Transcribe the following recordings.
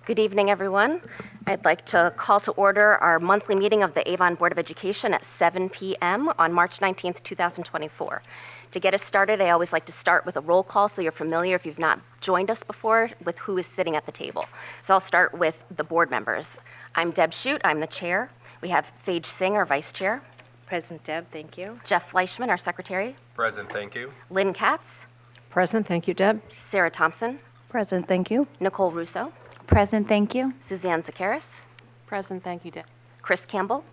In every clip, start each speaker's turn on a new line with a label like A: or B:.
A: Good evening, everyone. I'd like to call to order our monthly meeting of the Avon Board of Education at 7 p.m. on March 19th, 2024. To get us started, I always like to start with a roll call so you're familiar, if you've not joined us before, with who is sitting at the table. So I'll start with the board members. I'm Deb Shute, I'm the chair. We have Phage Singh, our vice chair.
B: Present, Deb, thank you.
A: Jeff Fleischman, our secretary.
C: Present, thank you.
A: Lynn Katz.
D: Present, thank you, Deb.
A: Sarah Thompson.
E: Present, thank you.
A: Nicole Russo.
E: Present, thank you.
A: Suzanne Zakaris.
B: Present, thank you, Deb.
A: Chris Campbell.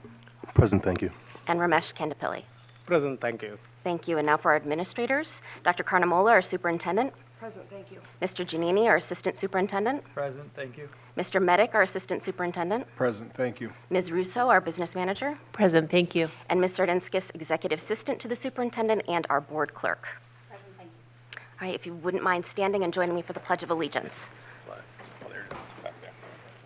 F: Present, thank you.
A: And Ramesh Kandapilli.
G: Present, thank you.
A: Thank you. And now for our administrators. Dr. Carnamola, our superintendent.
D: Present, thank you.
A: Mr. Giannini, our assistant superintendent.
G: Present, thank you.
A: Mr. Medic, our assistant superintendent.
F: Present, thank you.
A: Ms. Russo, our business manager.
B: Present, thank you.
A: And Ms. Sardinskis, executive assistant to the superintendent and our board clerk.
E: Present, thank you.
A: All right, if you wouldn't mind standing and joining me for the Pledge of Allegiance.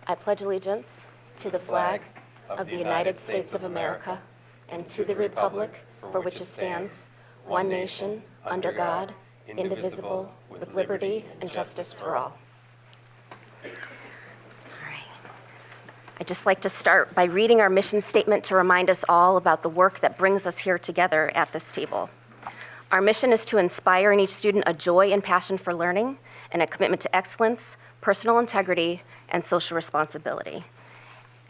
A: I pledge allegiance to the flag of the United States of America and to the republic for which it stands, one nation, under God, indivisible, with liberty and justice for all. All right. I'd just like to start by reading our mission statement to remind us all about the work that brings us here together at this table. Our mission is to inspire in each student a joy and passion for learning and a commitment to excellence, personal integrity, and social responsibility.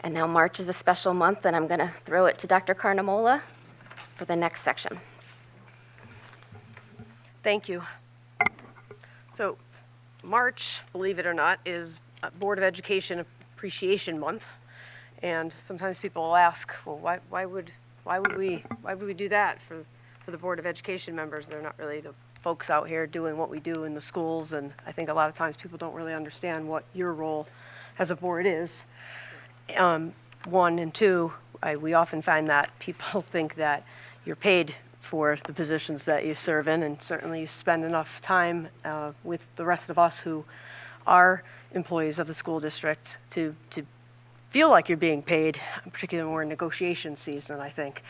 A: And now March is a special month, and I'm going to throw it to Dr. Carnamola for the next section.
H: Thank you. So March, believe it or not, is Board of Education Appreciation Month. And sometimes people will ask, well, why would we do that for the Board of Education members? They're not really the folks out here doing what we do in the schools, and I think a lot of times people don't really understand what your role as a board is. One, and two, we often find that people think that you're paid for the positions that you serve in, and certainly you spend enough time with the rest of us who are employees of the school district to feel like you're being paid, particularly when we're in negotiation season, I think.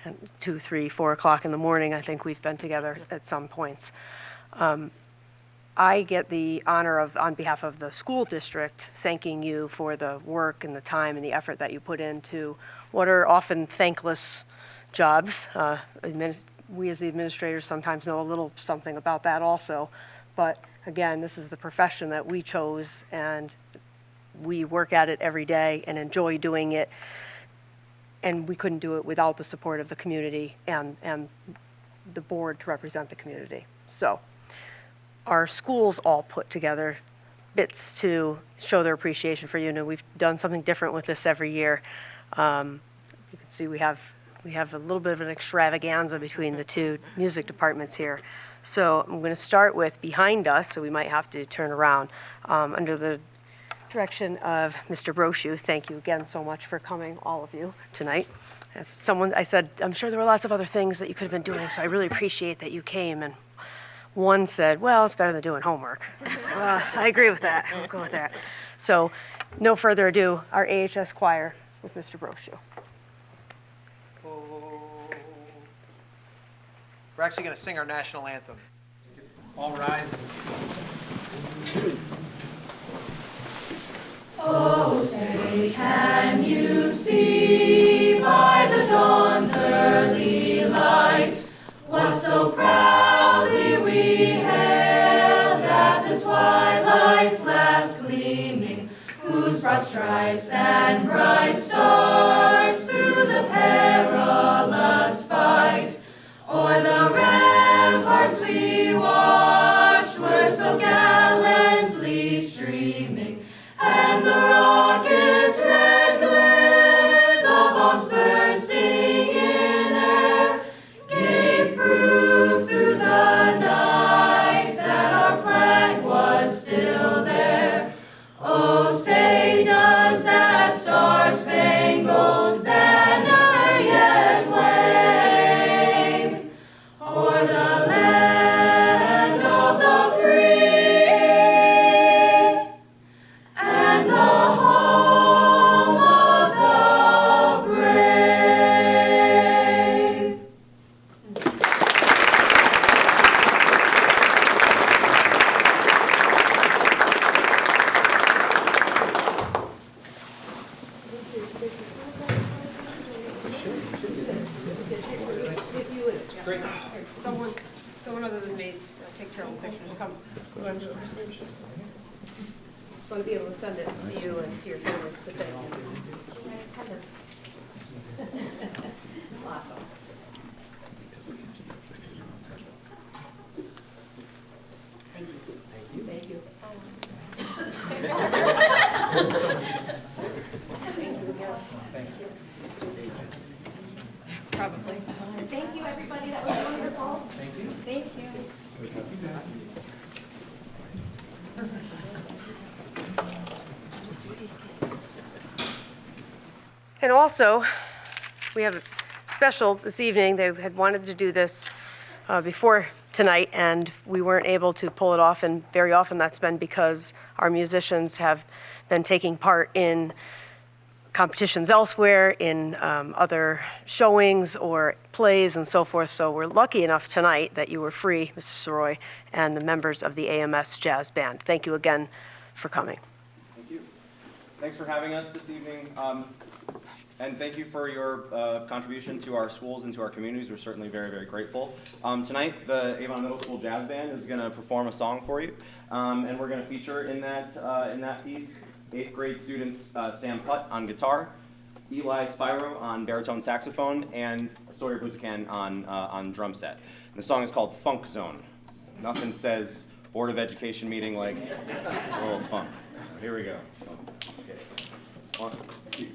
H: And 2, 3, 4 o'clock in the morning, I think we've been together at some points. I get the honor of, on behalf of the school district, thanking you for the work and the time and the effort that you put into what are often thankless jobs. We as the administrators sometimes know a little something about that also. But again, this is the profession that we chose, and we work at it every day and enjoy doing it. And we couldn't do it without the support of the community and the board to represent the community. So our schools all put together bits to show their appreciation for you. And we've done something different with this every year. You can see we have a little bit of an extravaganza between the two music departments here. So I'm going to start with behind us, so we might have to turn around. Under the direction of Mr. Brochu, thank you again so much for coming, all of you, tonight. As someone, I said, I'm sure there were lots of other things that you could have been doing, so I really appreciate that you came. And one said, well, it's better than doing homework. I said, well, I agree with that. I'll go with that. So no further ado, our AHS choir with Mr. Brochu.
I: We're actually going to sing our national anthem. All rise.
J: Oh, say, can you see by the dawn's early light what so proudly we hailed at the twilight's last gleaming, whose broad stripes and bright stars through the perilous fight o'er the ramparts we watched were so gallantly streaming, and the rocket's red glare, the bombs bursting in air, gave proof through the night that our flag was still there. Oh, say, does that star-spangled banner yet wave o'er the land of the free and the home of the brave?
D: Someone other than me, take terrible pictures, come. Just want to be able to send it to you and to your families to thank you. Awesome. Thank you. Probably.
A: Thank you, everybody. That was wonderful.
D: Thank you.
H: And also, we have a special this evening. They had wanted to do this before tonight, and we weren't able to pull it off, and very often that's been because our musicians have been taking part in competitions elsewhere, in other showings or plays and so forth. So we're lucky enough tonight that you were free, Mr. Soroy, and the members of the AMS Jazz Band. Thank you again for coming.
C: Thank you. Thanks for having us this evening. And thank you for your contribution to our schools and to our communities. We're certainly very, very grateful. Tonight, the Avon Middle School Jazz Band is going to perform a song for you. And we're going to feature in that piece 8th grade students Sam Putt on guitar, Eli Spiro on baritone saxophone, and Sawyer Buzakan on drum set. And the song is called Funk Zone. Nothing says Board of Education meeting like a little funk. Here we go. Okay. 1, 2.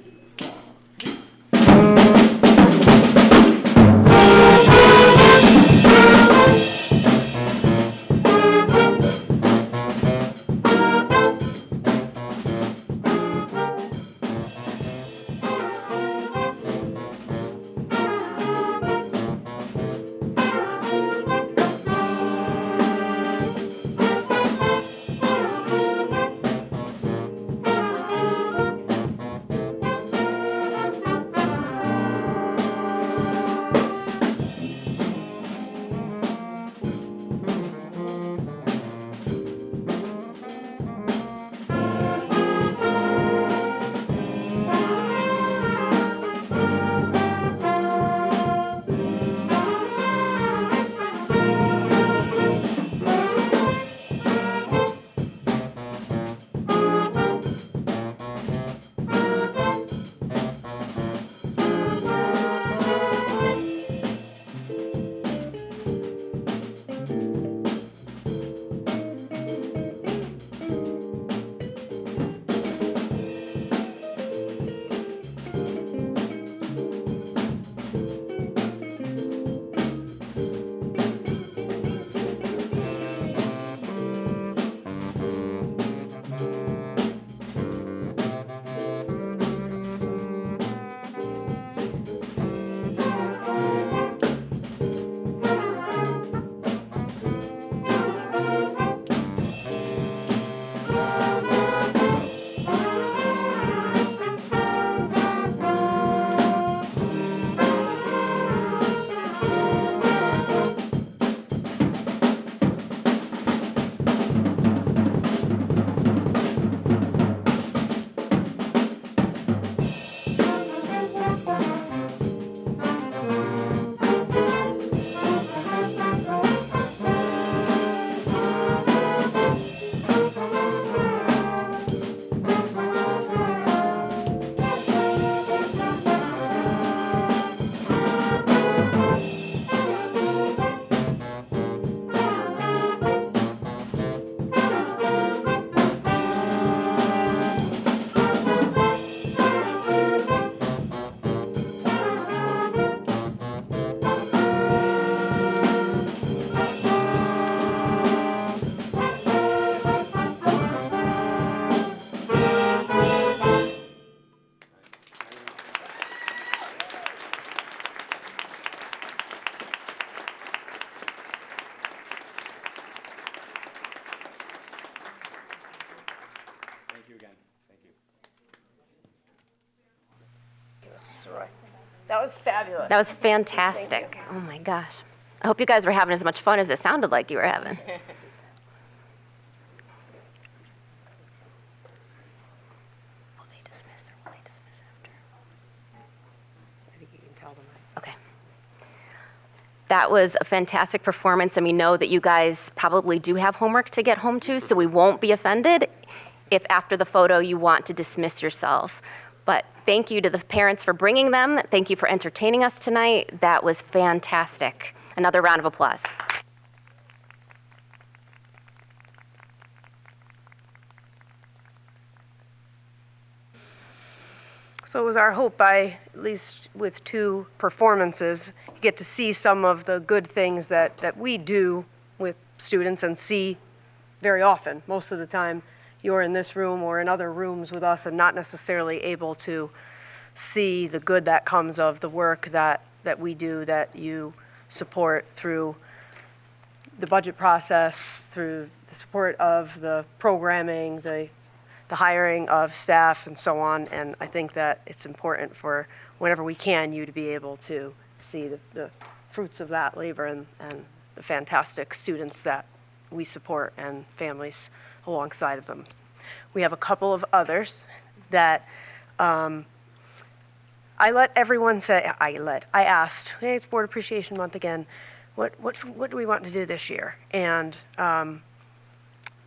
H: That was fabulous.
A: That was fantastic. Oh my gosh. I hope you guys were having as much fun as it sounded like you were having. Will they dismiss or will they dismiss after?
H: I think you can tell them.
A: Okay. That was a fantastic performance, and we know that you guys probably do have homework to get home to, so we won't be offended if after the photo you want to dismiss yourselves. But thank you to the parents for bringing them. Thank you for entertaining us tonight. That was fantastic. Another round of applause.
H: So it was our hope by, at least with 2 performances, you get to see some of the good things that we do with students and see very often. Most of the time, you're in this room or in other rooms with us and not necessarily able to see the good that comes of the work that we do, that you support through the budget process, through the support of the programming, the hiring of staff and so on. And I think that it's important for whenever we can, you to be able to see the fruits of that labor and the fantastic students that we support and families alongside of them. We have a couple of others that I asked, hey, it's Board Appreciation Month again, what do we want to do this year? And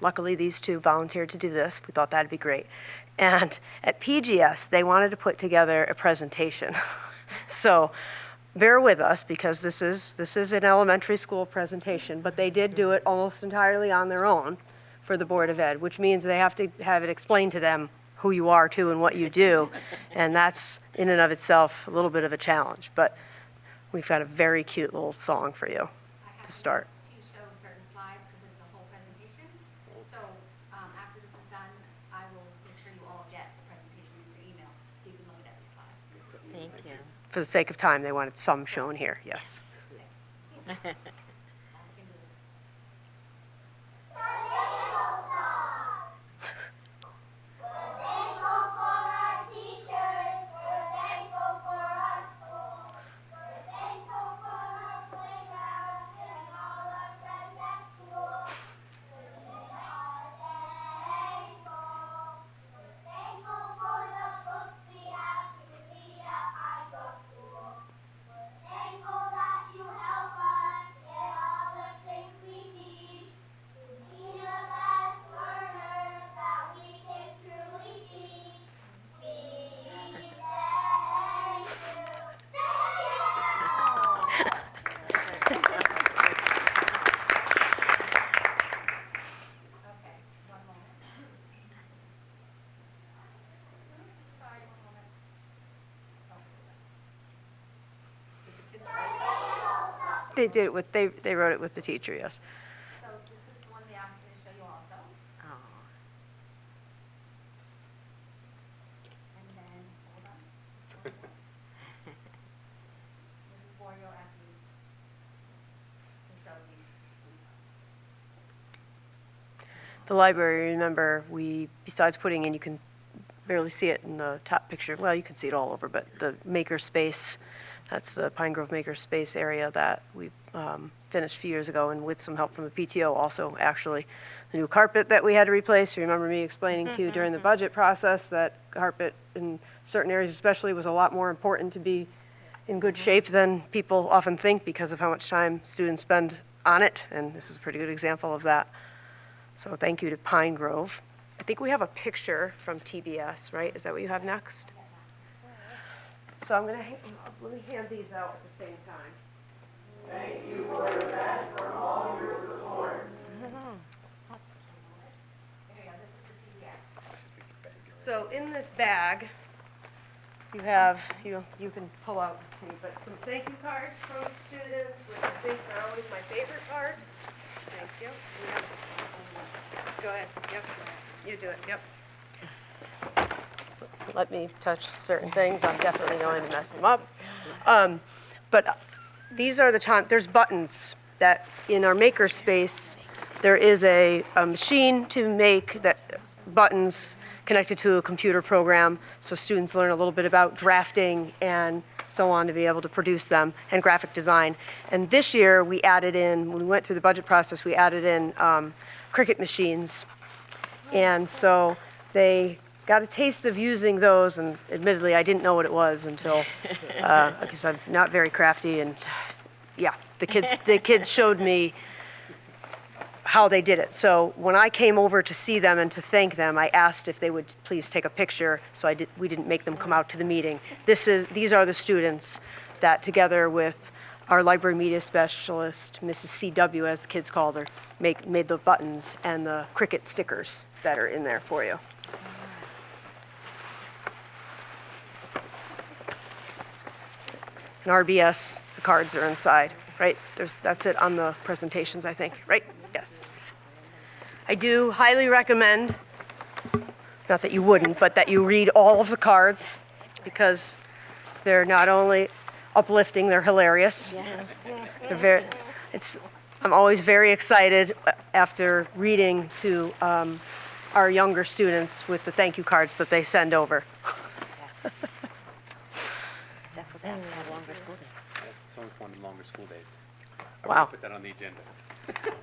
H: luckily, these 2 volunteered to do this. We thought that'd be great. And at PGS, they wanted to put together a presentation. So bear with us, because this is an elementary school presentation, but they did do it almost entirely on their own for the Board of Ed, which means they have to have it explained to them who you are too and what you do. And that's in and of itself a little bit of a challenge. But we've got a very cute little song for you to start.
E: To show certain slides because it's a whole presentation. So after this is done, I will make sure you all get the presentation in your email so you can look at every slide.
B: Thank you.
H: For the sake of time, they wanted some shown here, yes. They did it with, they wrote it with the teacher, yes.
E: So this is the one they asked me to show you also.
B: Oh.
E: And then, hold on. This is Borio asked me to show these.
H: The library, remember, we, besides putting in, you can barely see it in the top picture, well, you can see it all over, but the maker space, that's the Pine Grove maker space area that we finished a few years ago, and with some help from the PTO also, actually. The new carpet that we had to replace, you remember me explaining to you during the budget process that carpet in certain areas especially was a lot more important to be in good shape than people often think because of how much time students spend on it, and this is a pretty good example of that. So thank you to Pine Grove. I think we have a picture from TBS, right? Is that what you have next? So I'm going to, let me hand these out at the same time. Thank you, Board of Ed, for all your support. So in this bag, you have, you can pull out and see, but some thank you cards from students, which I think are always my favorite part. Thank you. Go ahead, yep, you do it, yep. Let me touch certain things, I'm definitely going to mess them up. But these are the time, there's buttons that in our maker space, there is a machine to make that buttons connected to a computer program, so students learn a little bit about drafting and so on to be able to produce them, and graphic design. And this year, we added in, when we went through the budget process, we added in Cricut machines. And so they got a taste of using those, and admittedly, I didn't know what it was until, because I'm not very crafty, and yeah, The kids showed me how they did it. So when I came over to see them and to thank them, I asked if they would please take a picture, so we didn't make them come out to the meeting. These are the students that, together with our library media specialist, Mrs. CW, as the kids called her, made the buttons and the Cricut stickers that are in there for you. And RBS, the cards are inside, right? That's it on the presentations, I think, right? Yes. I do highly recommend, not that you wouldn't, but that you read all of the cards, because they're not only uplifting, they're hilarious. They're I'm always very excited after reading to our younger students with the thank you cards that they send over.
A: Jeff was asked to have longer school days.
K: Someone wanted longer school days.
H: Wow.
K: Put that on the agenda.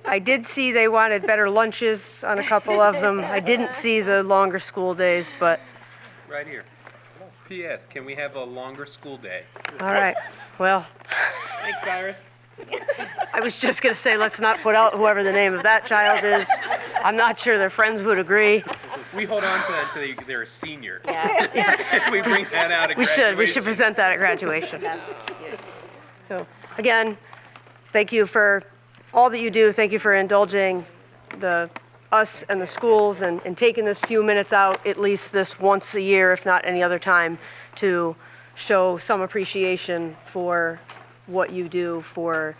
H: I did see they wanted better lunches on a couple of them. I didn't see the longer school days, but
K: Right here. P.S. Can we have a longer school day?
H: all right. Well,
K: Thanks, Cyrus.
H: I was just going to say, let's not put out whoever the name of that child is. I'm not sure their friends would agree.
K: We hold on to that until they're a senior. We bring that out at
H: We should
K: graduation.
H: present that at graduation.
A: That's cute.
H: So, again, thank you for all that you do. Thank you for indulging us and the schools and taking this few minutes out, at least this once a year, if not any other time, to show some appreciation for what you do for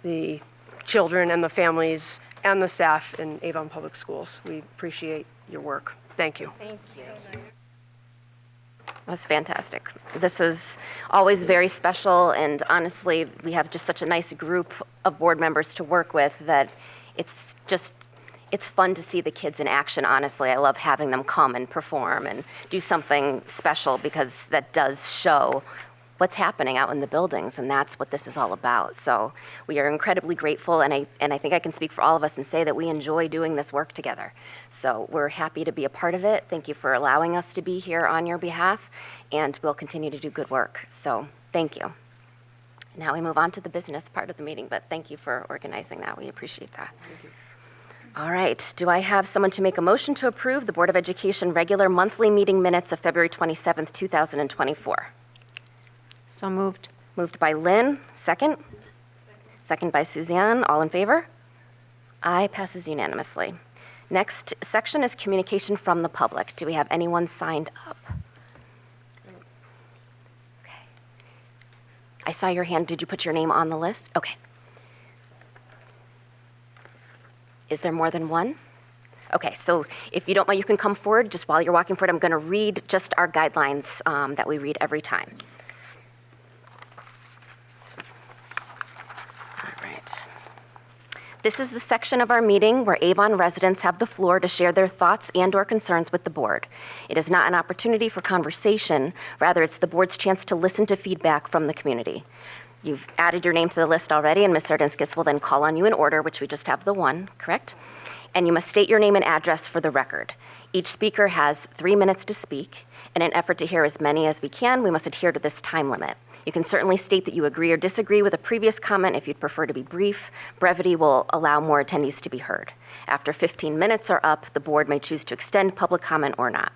H: the children and the families and the staff in Avon Public Schools. We appreciate your work. Thank you.
A: That's fantastic. This is always very special, and honestly, we have just such a nice group of board members to work with that it's fun to see the kids in action, honestly. I love having them come and perform and do something special, because that does show what's happening out in the buildings, and that's what this is all about. So we are incredibly grateful, and I think I can speak for all of us and say that we enjoy doing this work together. So we're happy to be a part of it. Thank you for allowing us to be here on your behalf, and we'll continue to do good work. So thank you. Now we move on to the business part of the meeting, but thank you for organizing that. We appreciate that. Thank you. All right, do I have someone to make a motion to approve the Board of Education regular monthly meeting minutes of February 27th, 2024?
B: So moved.
A: Moved by Lynn, second. Second by Suzanne, all in favor? Aye, passes unanimously. Next section is communication from the public. Do we have anyone signed up? Okay. I saw your hand. Did you put your name on the list? Okay. Is there more than one? Okay, so if you don't mind, you can come forward. Just while you're walking forward, I'm going to read just our guidelines that we read every time. All right. This is the section of our meeting where Avon residents have the floor to share their thoughts and/or concerns with the board. It is not an opportunity for conversation. Rather, it's the board's chance to listen to feedback from the community. You've added your name to the list already, and Ms. Sardinskis will then call on you in order, which we just have the one, correct? And you must state your name and address for the record. Each speaker has 3 minutes to speak. In an effort to hear as many as we can, we must adhere to this time limit. You can certainly state that you agree or disagree with a previous comment if you'd prefer to be brief. Brevity will allow more attendees to be heard. After 15 minutes are up, the board may choose to extend public comment or not.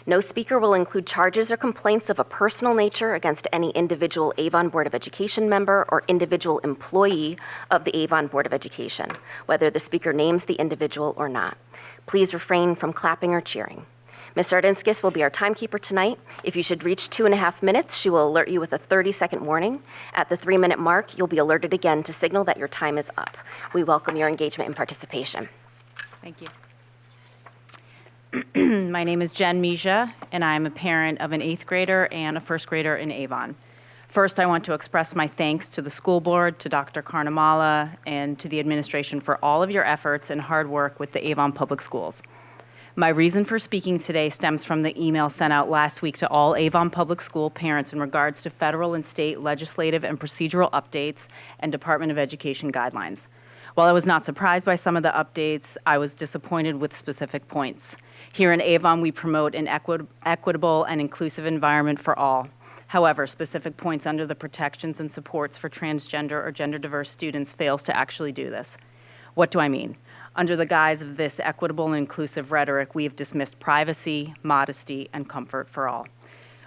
A: No speaker will include charges or complaints of a personal nature against any individual Avon Board of Education member or individual employee of the Avon Board of Education, whether the speaker names the individual or not. Please refrain from clapping or cheering. Ms. Sardinskis will be our timekeeper tonight. If you should reach 2.5 minutes, she will alert you with a 30-second warning. At the 3-minute mark, you'll be alerted again to signal that your time is up. We welcome your engagement and participation.
L: Thank you. My name is Jen Misha, and I'm a parent of an 8th grader and a 1st grader in Avon. First, I want to express my thanks to the school board, to Dr. Carnamala, and to the administration for all of your efforts and hard work with the Avon Public Schools. My reason for speaking today stems from the email sent out last week to all Avon Public School parents in regards to federal and state legislative and procedural updates and Department of Education guidelines. While I was not surprised by some of the updates, I was disappointed with specific points. Here in Avon, we promote an equitable and inclusive environment for all. However, specific points under the protections and supports for transgender or gender diverse students fails to actually do this. What do I mean? Under the guise of this equitable and inclusive rhetoric, we have dismissed privacy, modesty, and comfort for all.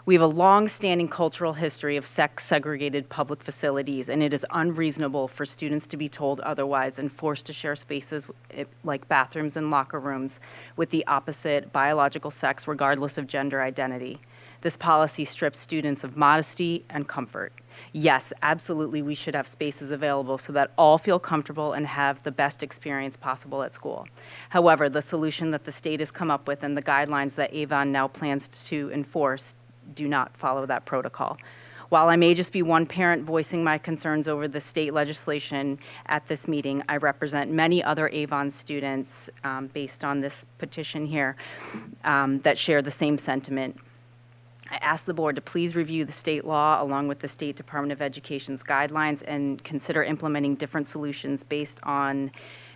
L: We have a long-standing cultural history of sex-segregated public facilities, and it is unreasonable for students to be told otherwise and forced to share spaces like bathrooms and locker rooms with the opposite biological sex, regardless of gender identity. This policy strips students of modesty and comfort. Yes, absolutely, we should have spaces available so that all feel comfortable and have the best experience possible at school. However, the solution that the state has come up with and the guidelines that Avon now plans to enforce do not follow that protocol. While I may just be one parent voicing my concerns over the state legislation at this meeting, I represent many other Avon students based on this petition here that share the same sentiment. I ask the board to please review the state law along with the State Department of Education's guidelines and consider implementing different solutions based on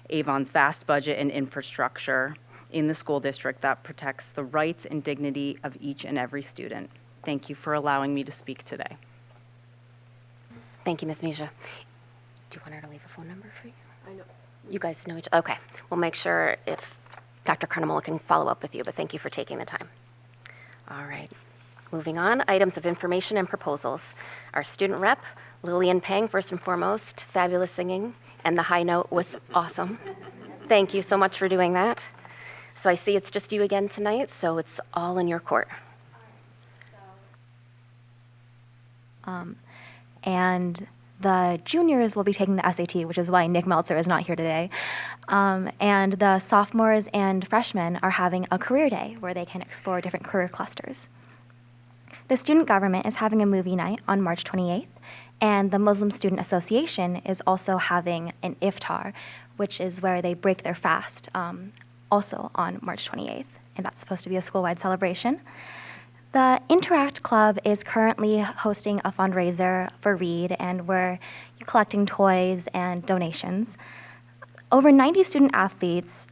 L: Avon's vast budget and infrastructure in the school district that protects the rights and dignity of each and every student. Thank you for allowing me to speak today.
A: Thank you, Ms. Misha. Do you want her to leave a phone number for you?
D: I know.
A: You guys know each other? Okay. We'll make sure if Dr. Carnamola can follow up with you, but thank you for taking the time. All right. Moving on, items of information and proposals. Our student rep, Lillian Pang, first and foremost, fabulous singing, and the high note was awesome. Thank you so much for doing that. So I see it's just you again tonight, so it's all in your court.
M: And the juniors will be taking the SAT, which is why Nick Meltzer is not here today. And the sophomores and freshmen are having a career day where they can explore different career clusters. The student government is having a movie night on March 28th, and the Muslim Student Association is also having an iftar, which is where they break their fast, also on March 28th, and that's supposed to be a school-wide celebration. The Interact Club is currently hosting a fundraiser for Reed, and we're collecting toys and donations. Over 90 student athletes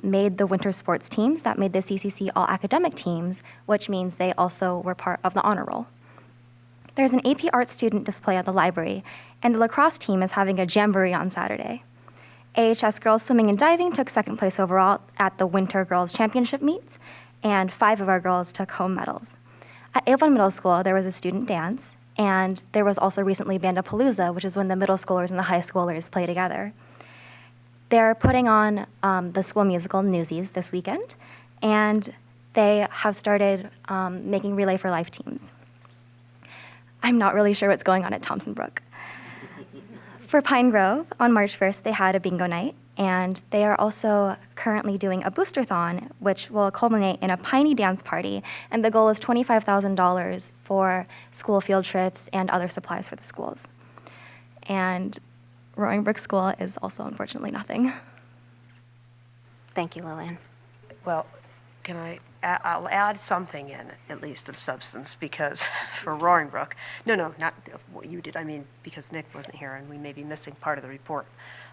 M: made the winter sports teams that made the CCC all-academic teams, which means they also were part of the honor roll. There's an AP Art student display at the library, and the lacrosse team is having a jamboree on Saturday. AHS girls swimming and diving took second place overall at the Winter Girls Championship meets, and 5 of our girls took home medals. At Avon Middle School, there was a student dance, and there was also recently Bandapalooza, which is when the middle schoolers and the high schoolers play together. They're putting on the school musical Newsies this weekend, and they have started making Relay for Life teams. I'm not really sure what's going on at Thompson Brook. For Pine Grove, on March 1st, they had a bingo night, and they are also currently doing a booster-thon, which will culminate in a Piney dance party, and the goal is $25,000 for school field trips and other supplies for the schools. And Roaring Brook School is also unfortunately nothing.
A: Thank you, Lillian.
H: Well, I'll add something in, at least of substance, because for Roaring Brook, no, not what you did, I mean, because Nick wasn't here and we may be missing part of the report.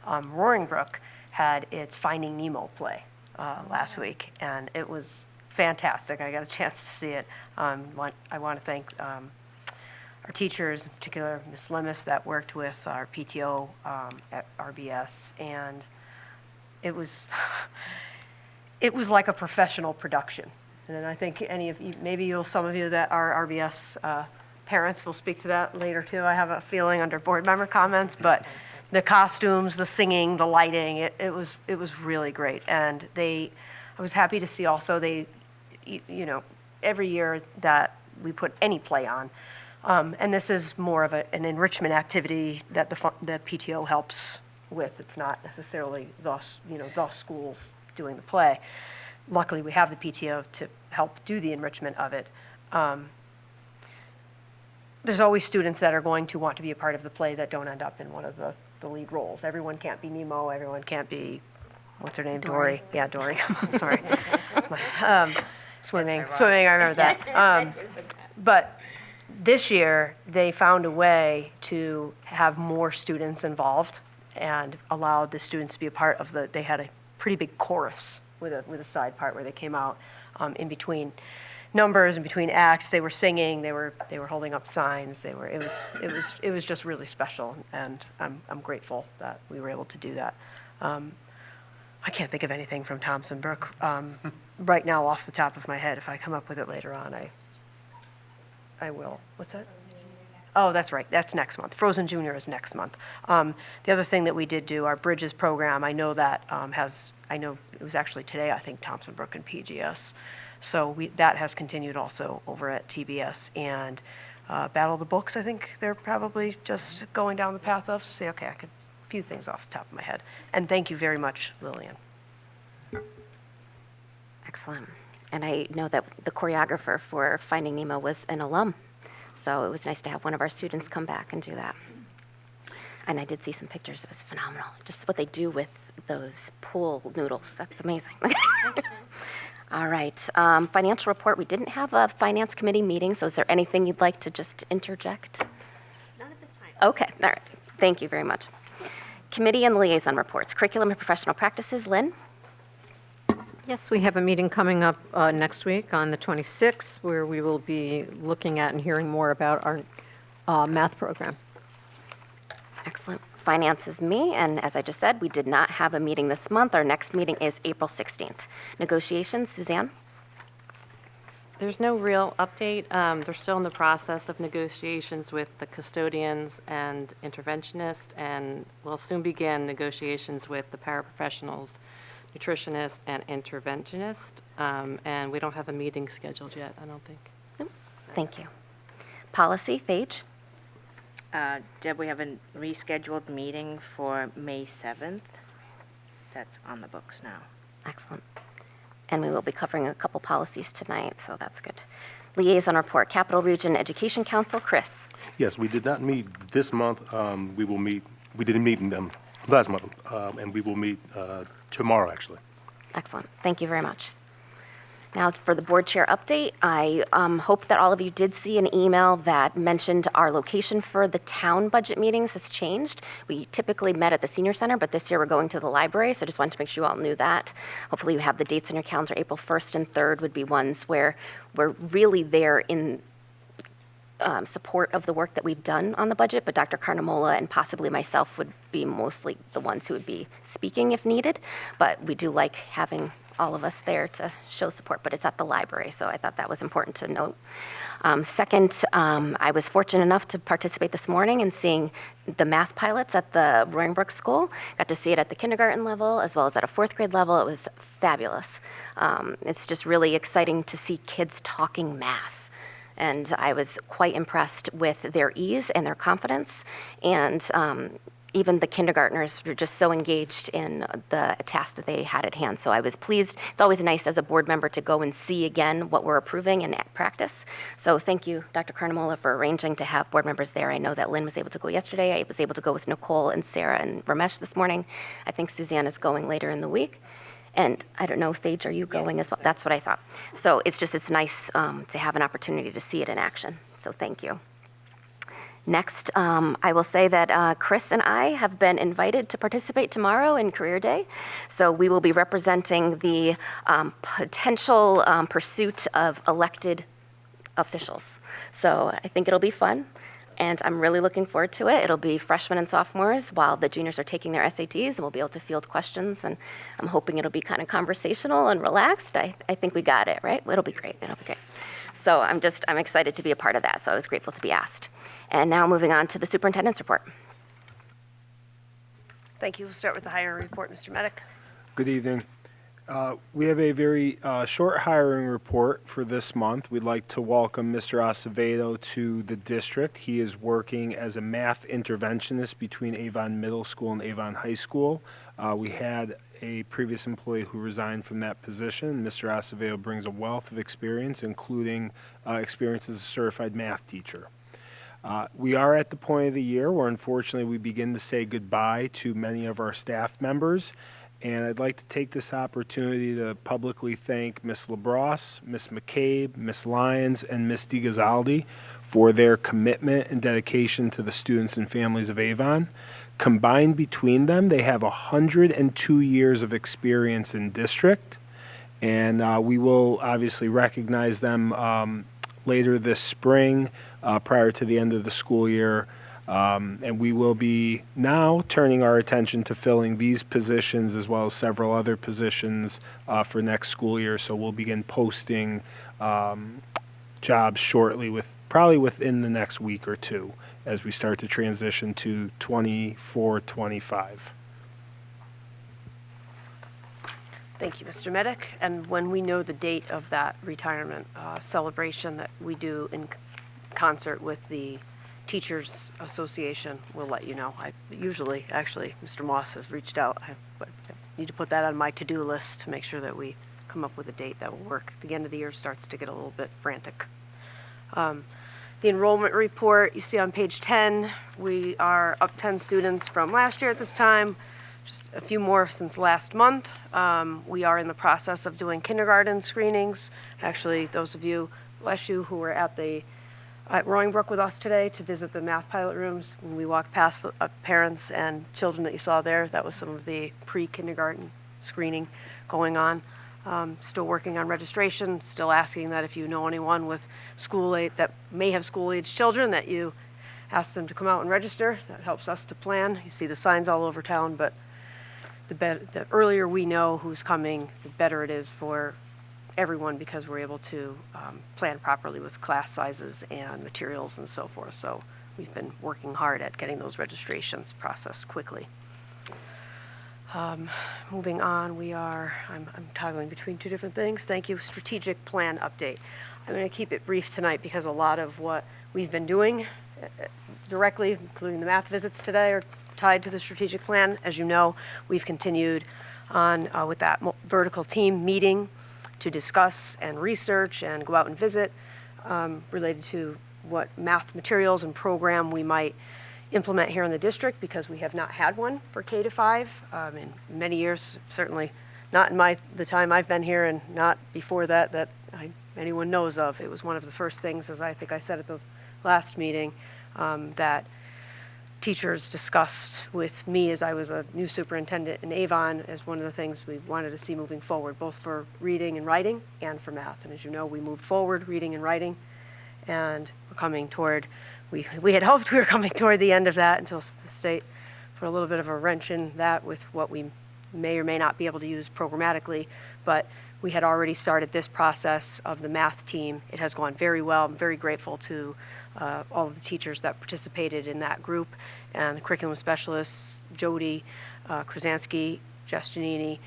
H: Roaring Brook had its Finding Nemo play last week, and it was fantastic. I got a chance to see it. I want to thank our teachers, in particular Ms. Lemus, that worked with our PTO at RBS, and it was it was like a professional production. And I think any of you, maybe some of you that are RBS parents will speak to that later too. I have a feeling under board member comments, but the costumes, the singing, the lighting, it was really great. And I was happy to see also every year that we put any play on, and this is more of an enrichment activity that the PTO helps with. It's not necessarily the schools doing the play. Luckily, we have the PTO to help do the enrichment of it. There's always students that are going to want to be a part of the play that don't end up in one of the lead roles. Everyone can't be Nemo. Everyone can't be, what's her name? Dory. Yeah, Dory. Sorry. Swimming, I remember that. But this year, they found a way to have more students involved and allowed the students to be a part of they had a pretty big chorus with a side part where they came out in between. numbers and between acts. They were singing, they were holding up signs. It was just really special, and I'm grateful that we were able to do that. I can't think of anything from Thompson Brook right now off the top of my head. If I come up with it later on, I will. What's that? Oh, that's right. That's next month. Frozen Junior is next month. The other thing that we did do, our Bridges program, I know that I know it was actually today, I think, Thompson Brook and PGS. So that has continued also over at TBS. And Battle of the Books, I think they're probably just going down the path of, say, okay, a few things off the top of my head. And thank you very much, Lillian.
A: Excellent. And I know that the choreographer for Finding Nemo was an alum. So it was nice to have one of our students come back and do that. And I did see some pictures. It was phenomenal. Just what they do with those pool noodles. That's amazing. All right. Financial report. We didn't have a finance committee meeting, so is there anything you'd like to just interject?
D: Not at this time.
A: Okay. All right. Thank you very much. Committee and liaison reports. Curriculum and professional practices. Lynn?
B: Yes, we have a meeting coming up next week on the 26th where we will be looking at and hearing more about our math program.
A: Excellent. Finance is me, and as I just said, we did not have a meeting this month. Our next meeting is April 16th. Negotiations, Suzanne?
N: There's no real update. They're still in the process of negotiations with the custodians and interventionists, and we'll soon begin negotiations with the paraprofessionals, nutritionist and interventionist, and we don't have a meeting scheduled yet, I don't think.
A: Nope. Thank you. Policy, Thage?
O: Deb, we have a rescheduled meeting for May 7th. That's on the books now.
A: Excellent. And we will be covering a couple policies tonight, so that's good. Liaison report, Capital Region Education Council, Chris?
F: Yes, we did not meet this month. We didn't meet last month, and we will meet tomorrow, actually.
A: Excellent. Thank you very much. Now for the board chair update, I hope that all of you did see an email that mentioned our location for the town budget meetings has changed. We typically met at the senior center, but this year we're going to the library, so I just wanted to make sure you all knew that. Hopefully you have the dates on your calendar. April 1st and 3rd would be ones where we're really there in support of the work that we've done on the budget, but Dr. Carnamola and possibly myself would be mostly the ones who would be speaking if needed, but we do like having all of us there to show support, but it's at the library, so I thought that was important to note. Second, I was fortunate enough to participate this morning in seeing the math pilots at the Roaring Brook School. Got to see it at the kindergarten level as well as at a 4th grade level. It was fabulous. It's just really exciting to see kids talking math. And I was quite impressed with their ease and their confidence. And even the kindergartners were just so engaged in the task that they had at hand. So I was pleased. It's always nice as a board member to go and see again what we're approving in practice. So thank you, Dr. Carnamola, for arranging to have board members there. I know that Lynn was able to go yesterday. I was able to go with Nicole and Sarah and Ramesh this morning. I think Suzanne is going later in the week. And I don't know, Thage, are you going as well? That's what I thought. So it's nice to have an opportunity to see it in action. So thank you. Next, I will say that Chris and I have been invited to participate tomorrow in Career Day. So we will be representing the potential pursuit of elected officials. So I think it'll be fun, and I'm really looking forward to it. It'll be freshmen and sophomores while the juniors are taking their SATs, and we'll be able to field questions, and I'm hoping it'll be kind of conversational and relaxed. I think we got it, right? It'll be great. It'll be great. So I'm excited to be a part of that, so I was grateful to be asked. And now moving on to the superintendent's report.
H: Thank you. We'll start with the hiring report, Mr. Medic.
P: Good evening. We have a very short hiring report for this month. We'd like to welcome Mr. Acevedo to the district. He is working as a math interventionist between Avon Middle School and Avon High School. We had a previous employee who resigned from that position. Mr. Acevedo brings a wealth of experience, including experience as a certified math teacher. We are at the point of the year where unfortunately we begin to say goodbye to many of our staff members. And I'd like to take this opportunity to publicly thank Ms. LaBrosse, Ms. McCabe, Ms. Lyons, and Ms. DiGazaldi for their commitment and dedication to the students and families of Avon. Combined between them, they have 102 years of experience in district, And we will obviously recognize them later this spring, prior to the end of the school year. And we will be now turning our attention to filling these positions as well as several other positions for next school year. So we'll begin posting jobs shortly, probably within the next week or two, as we start to transition to 24-25.
H: Thank you, Mr. Medic. And when we know the date of that retirement celebration that we do in concert with the Teachers Association, we'll let you know. Actually, Mr. Moss has reached out. But I need to put that on my to-do list to make sure that we come up with a date that will work. The end of the year starts to get a little bit frantic. The enrollment report, you see on page 10, we are up 10 students from last year at this time, just a few more since last month. We are in the process of doing kindergarten screenings. Actually, those of you, bless you, who were at Roaring Brook with us today to visit the math pilot rooms, when we walked past the parents and children that you saw there, that was some of the pre-kindergarten screening going on. Still working on registration, still asking that if you know anyone with that may have school-age children, that you ask them to come out and register. That helps us to plan. You see the signs all over town, but the earlier we know who's coming, the better it is for everyone, because we're able to plan properly with class sizes and materials and so forth. So we've been working hard at getting those registrations processed quickly. Moving on, I'm toggling between two different things. Thank you. Strategic plan update. I'm going to keep it brief tonight because a lot of what we've been doing directly, including the math visits today, are tied to the strategic plan. As you know, we've continued on with that vertical team meeting to discuss and research and go out and visit related to what math materials and program we might implement here in the district, because we have not had one for K-5 in many years, certainly not in the time I've been here, and not before that anyone knows of. It was one of the first things, as I think I said at the last meeting, that teachers discussed with me as I was a new superintendent in Avon as one of the things we wanted to see moving forward, both for reading and writing and for math. And as you know, we moved forward reading and writing, and we're coming toward, we had hoped we were coming toward the end of that until the state put a little bit of a wrench in that with what we may or may not be able to use programmatically. But we had already started this process of the math team. It has gone very well. I'm very grateful to all of the teachers that participated in that group, and the curriculum specialists, Jody, Krasansky, Giannini,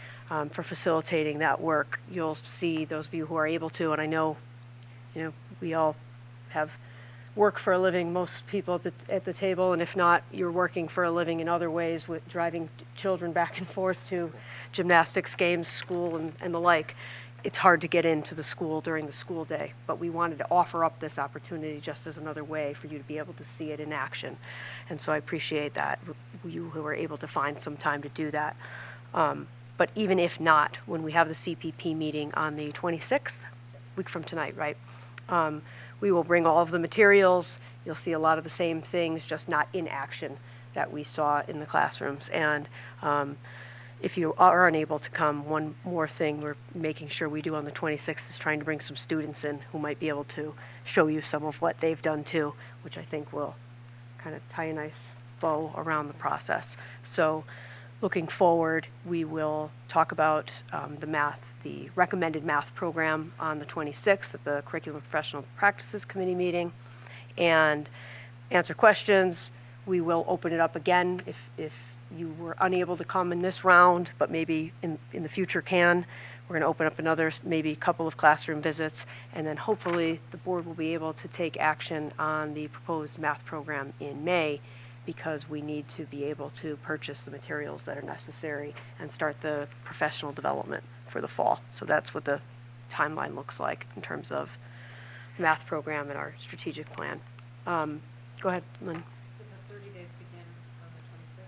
H: for facilitating that work. You'll see, those of you who are able to, and I know, we all have work for a living, most people at the table, and if not, you're working for a living in other ways with driving children back and forth to gymnastics games, school, and the like. It's hard to get into the school during the school day, but we wanted to offer up this opportunity just as another way for you to be able to see it in action. And so I appreciate that, you who were able to find some time to do that. But even if not, when we have the CPP meeting on the 26th, week from tonight, right? We will bring all of the materials. You'll see a lot of the same things, just not in action, that we saw in the classrooms. And if you are unable to come, one more thing we're making sure we do on the 26th is trying to bring some students in who might be able to show you some of what they've done too, which I think will kind of tie a nice bow around the process. So looking forward, we will talk about the recommended math program on the 26th at the Curriculum Professional Practices Committee meeting, and answer questions. We will open it up again if you were unable to come in this round, but maybe in the future can. We're going to open up another, maybe couple of classroom visits, and then hopefully the board will be able to take action on the proposed math program in May, because we need to be able to purchase the materials that are necessary and start the professional development for the fall. So that's what the timeline looks like in terms of the math program and our strategic plan. Go ahead, Lynn.
D: So the 30 days begin on the 26th?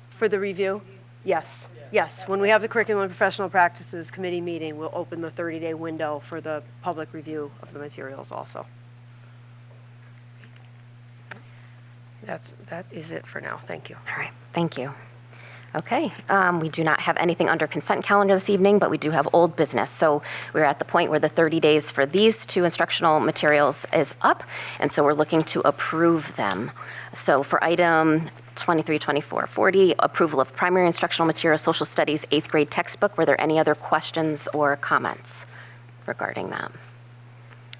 H: For the review? Yes, yes. When we have the Curriculum and Professional Practices Committee meeting, we'll open the 30-day window for the public review of the materials also. That is it for now. Thank you.
A: All right, thank you. Okay, we do not have anything under consent calendar this evening, but we do have old business. So we're at the point where the 30 days for these two instructional materials is up, and so we're looking to approve them. So for item 232440, approval of primary instructional material, social studies, 8th grade textbook. Were there any other questions or comments regarding that?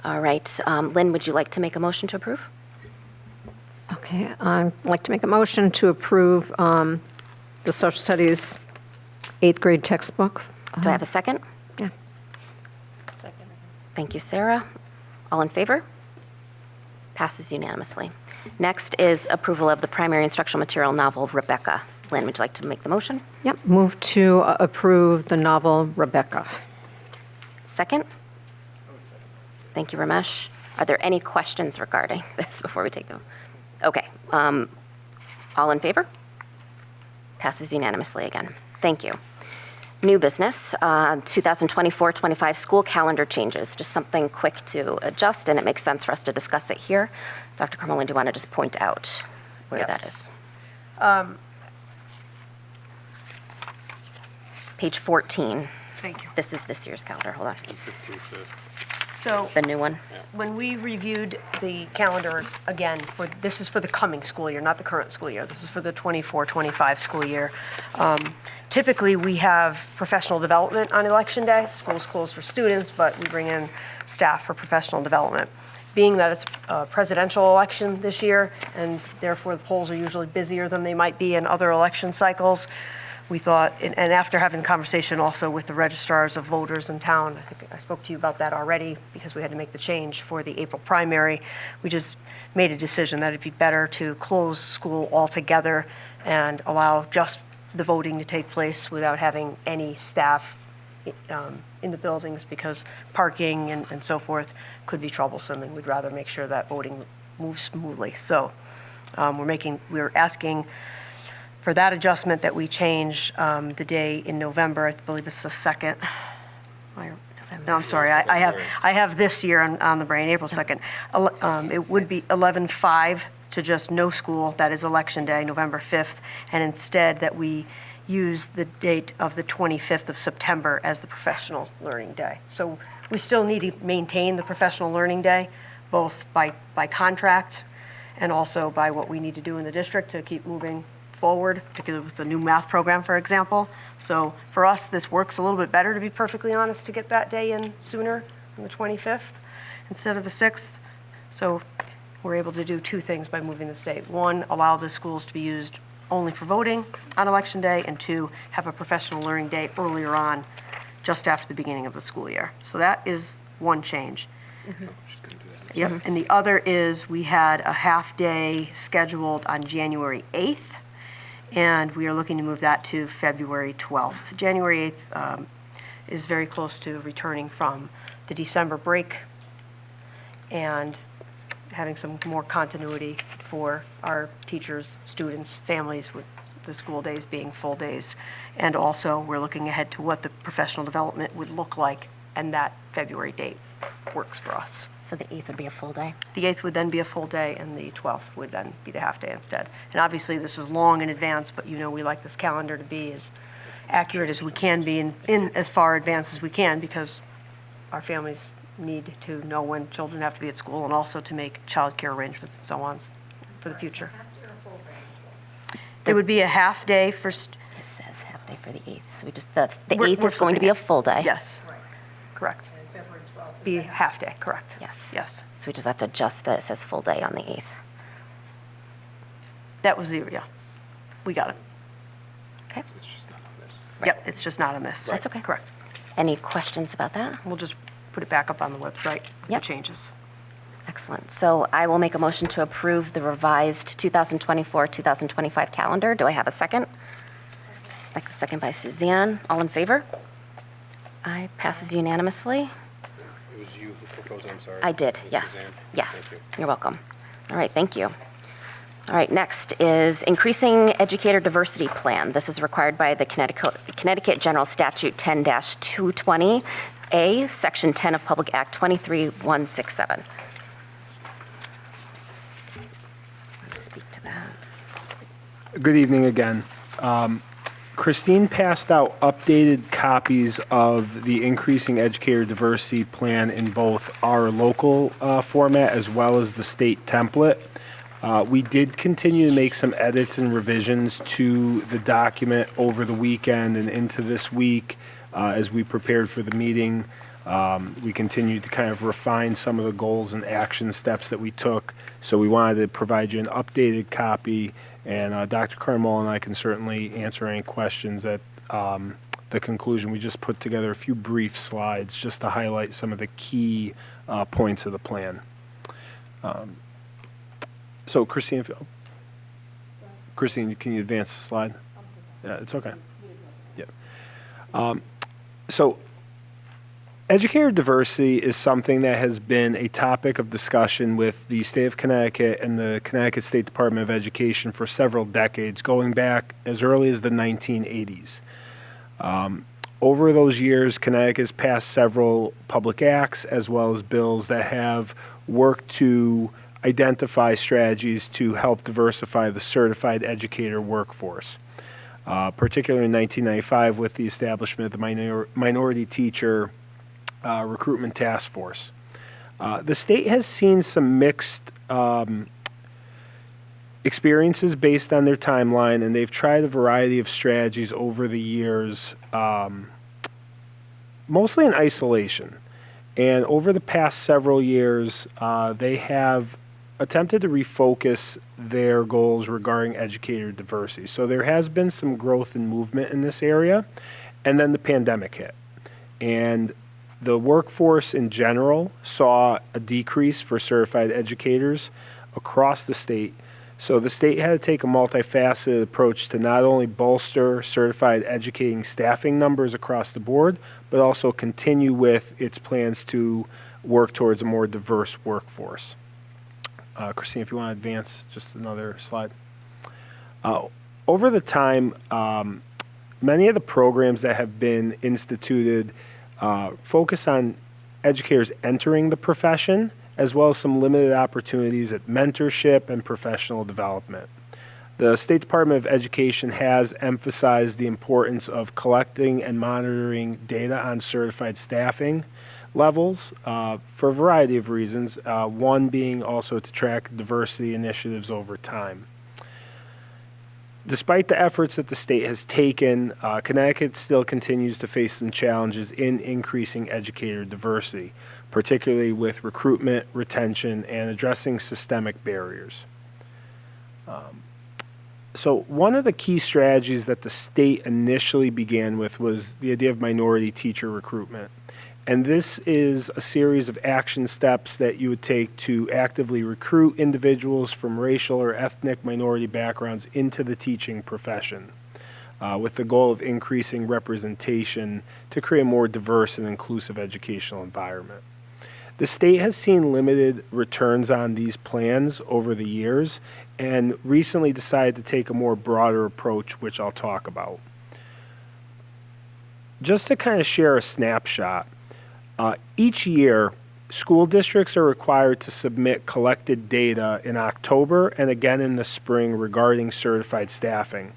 A: All right, Lynn, would you like to make a motion to approve?
B: Okay, I'd like to make a motion to approve the social studies 8th grade textbook.
A: Do I have a second?
B: Yeah.
A: Thank you, Sarah. All in favor? Passes unanimously. Next is approval of the primary instructional material novel Rebecca. Lynn, would you like to make the motion?
B: Yep, move to approve the novel Rebecca.
A: Second? Thank you, Ramesh. Are there any questions regarding this before we take them? Okay. All in favor? Passes unanimously again. Thank you. New business, 2024-25 school calendar changes. Just something quick to adjust, and it makes sense for us to discuss it here. Dr. Carmelin, do you want to just point out where that is? Page 14.
H: Thank you.
A: This is this year's calendar. Hold on.
H: So
A: The new one.
H: when we reviewed the calendar again, this is for the coming school year, not the current school year. This is for the 24-25 school year. Typically, we have professional development on Election Day. School's closed for students, but we bring in staff for professional development. Being that it's a presidential election this year, and therefore the polls are usually busier than they might be in other election cycles, we thought, and after having a conversation also with the registrars of voters in town, I think I spoke to you about that already because we had to make the change for the April primary. We just made a decision that it'd be better to close school altogether and allow just the voting to take place without having any staff in the buildings because parking and so forth could be troublesome, and we'd rather make sure that voting moves smoothly. So we're asking for that adjustment that we change the day in November. I believe it's the 2nd. No, I'm sorry. I have this year on the brain, April 2nd. It would be 11/5 to just no school. That is Election Day, November 5th. And instead that we use the date of the 25th of September as the Professional Learning Day. So we still need to maintain the Professional Learning Day, both by contract and also by what we need to do in the district to keep moving forward, particularly with the new math program, for example. So for us, this works a little bit better, to be perfectly honest, to get that day in sooner, on the 25th, instead of the 6th. So we're able to do two things by moving this date. One, allow the schools to be used only for voting on Election Day, and two, have a professional learning day earlier on, just after the beginning of the school year. So that is one change. Yep, and the other is we had a half-day scheduled on January 8th, and we are looking to move that to February 12th. January 8th is very close to returning from the December break and having some more continuity for our teachers, students, families, with the school days being full days. And also, we're looking ahead to what the professional development would look like, and that February date works for us.
A: So the 8th would be a full day?
H: The 8th would then be a full day, and the 12th would then be the half day instead. And obviously, this is long in advance, but we like this calendar to be as accurate as we can be in as far advance as we can, because our families need to know when children have to be at school, and also to make childcare arrangements and so on for the future. It would be a half day for...
A: It says half day for the 8th, so we just, the 8th is going to be a full day?
H: Yes, correct. Be a half day, correct.
A: Yes.
H: Yes.
A: So we just have to adjust that it says full day on the 8th.
H: That was we got it.
A: Okay.
F: It's just not on this.
H: Yep, it's just not a miss.
A: That's okay.
H: Correct.
A: Any questions about that?
H: We'll just put it back up on the website with
A: Yep.
H: the changes.
A: Excellent. So I will make a motion to approve the revised 2024-2025 calendar. Do I have a second? Like a second by Suzanne. All in favor? Aye. Passes unanimously.
F: It was you who proposed it, I'm sorry.
A: I did,
F: It was
A: yes.
F: Suzanne.
A: Yes.
F: Thank you.
A: You're welcome. All right, thank you. All right, next is increasing educator diversity plan. This is required by the Connecticut General Statute 10-220A, Section 10 of Public Act 23167. Speak to that.
P: Good evening again. Christine passed out updated copies of the Increasing Educator Diversity Plan in both our local format as well as the state template. We did continue to make some edits and revisions to the document over the weekend and into this week as we prepared for the meeting. We continued to kind of refine some of the goals and action steps that we took. So we wanted to provide you an updated copy, and Dr. Carmel and I can certainly answer any questions at the conclusion. We just put together a few brief slides just to highlight some of the key points of the plan. So Christine, Christine, can you advance the slide? Yeah, it's okay. Yeah. So educator diversity is something that has been a topic of discussion with the state of Connecticut and the Connecticut State Department of Education for several decades, going back as early as the 1980s. Over those years, Connecticut has passed several public acts as well as bills that have worked to identify strategies to help diversify the certified educator workforce, particularly in 1995 with the establishment of the minority teacher recruitment task force. The state has seen some mixed experiences based on their timeline, and they've tried a variety of strategies over the years, mostly in isolation. And over the past several years, they have attempted to refocus their goals regarding educator diversity. So there has been some growth and movement in this area, and then the pandemic hit. And the workforce in general saw a decrease for certified educators across the state. So the state had to take a multifaceted approach to not only bolster certified educating staffing numbers across the board, but also continue with its plans to work towards a more diverse workforce. Christine, if you want to advance just another slide. Over the time, many of the programs that have been instituted focus on educators entering the profession, as well as some limited opportunities at mentorship and professional development. The State Department of Education has emphasized the importance of collecting and monitoring data on certified staffing levels for a variety of reasons, one being also to track diversity initiatives over time. Despite the efforts that the state has taken, Connecticut still continues to face some challenges in increasing educator diversity, particularly with recruitment, retention, and addressing systemic barriers. So one of the key strategies that the state initially began with was the idea of minority teacher recruitment. And this is a series of action steps that you would take to actively recruit individuals from racial or ethnic minority backgrounds into the teaching profession, with the goal of increasing representation to create a more diverse and inclusive educational environment. The state has seen limited returns on these plans over the years and recently decided to take a more broader approach, which I'll talk about. Just to kind of share a snapshot, each year, school districts are required to submit collected data in October and again in the spring regarding certified staffing,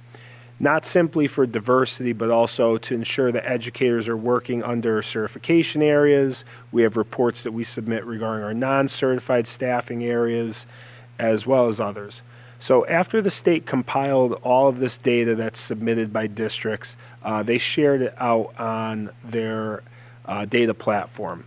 P: not simply for diversity, but also to ensure that educators are working under certification areas. We have reports that we submit regarding our non-certified staffing areas, as well as others. So after the state compiled all of this data that's submitted by districts, they shared it out on their data platform.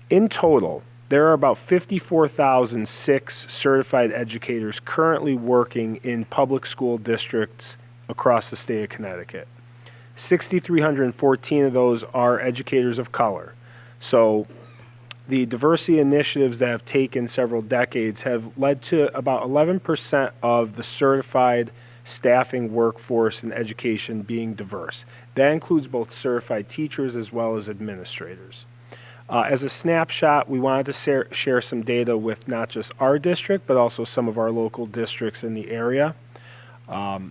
P: In total, there are about 54,006 certified educators currently working in public school districts across the state of Connecticut. 6,314 of those are educators of color. So the diversity initiatives that have taken several decades have led to about 11% of the certified staffing workforce in education being diverse. That includes both certified teachers as well as administrators. As a snapshot, we wanted to share some data with not just our district, but also some of our local districts in the area. In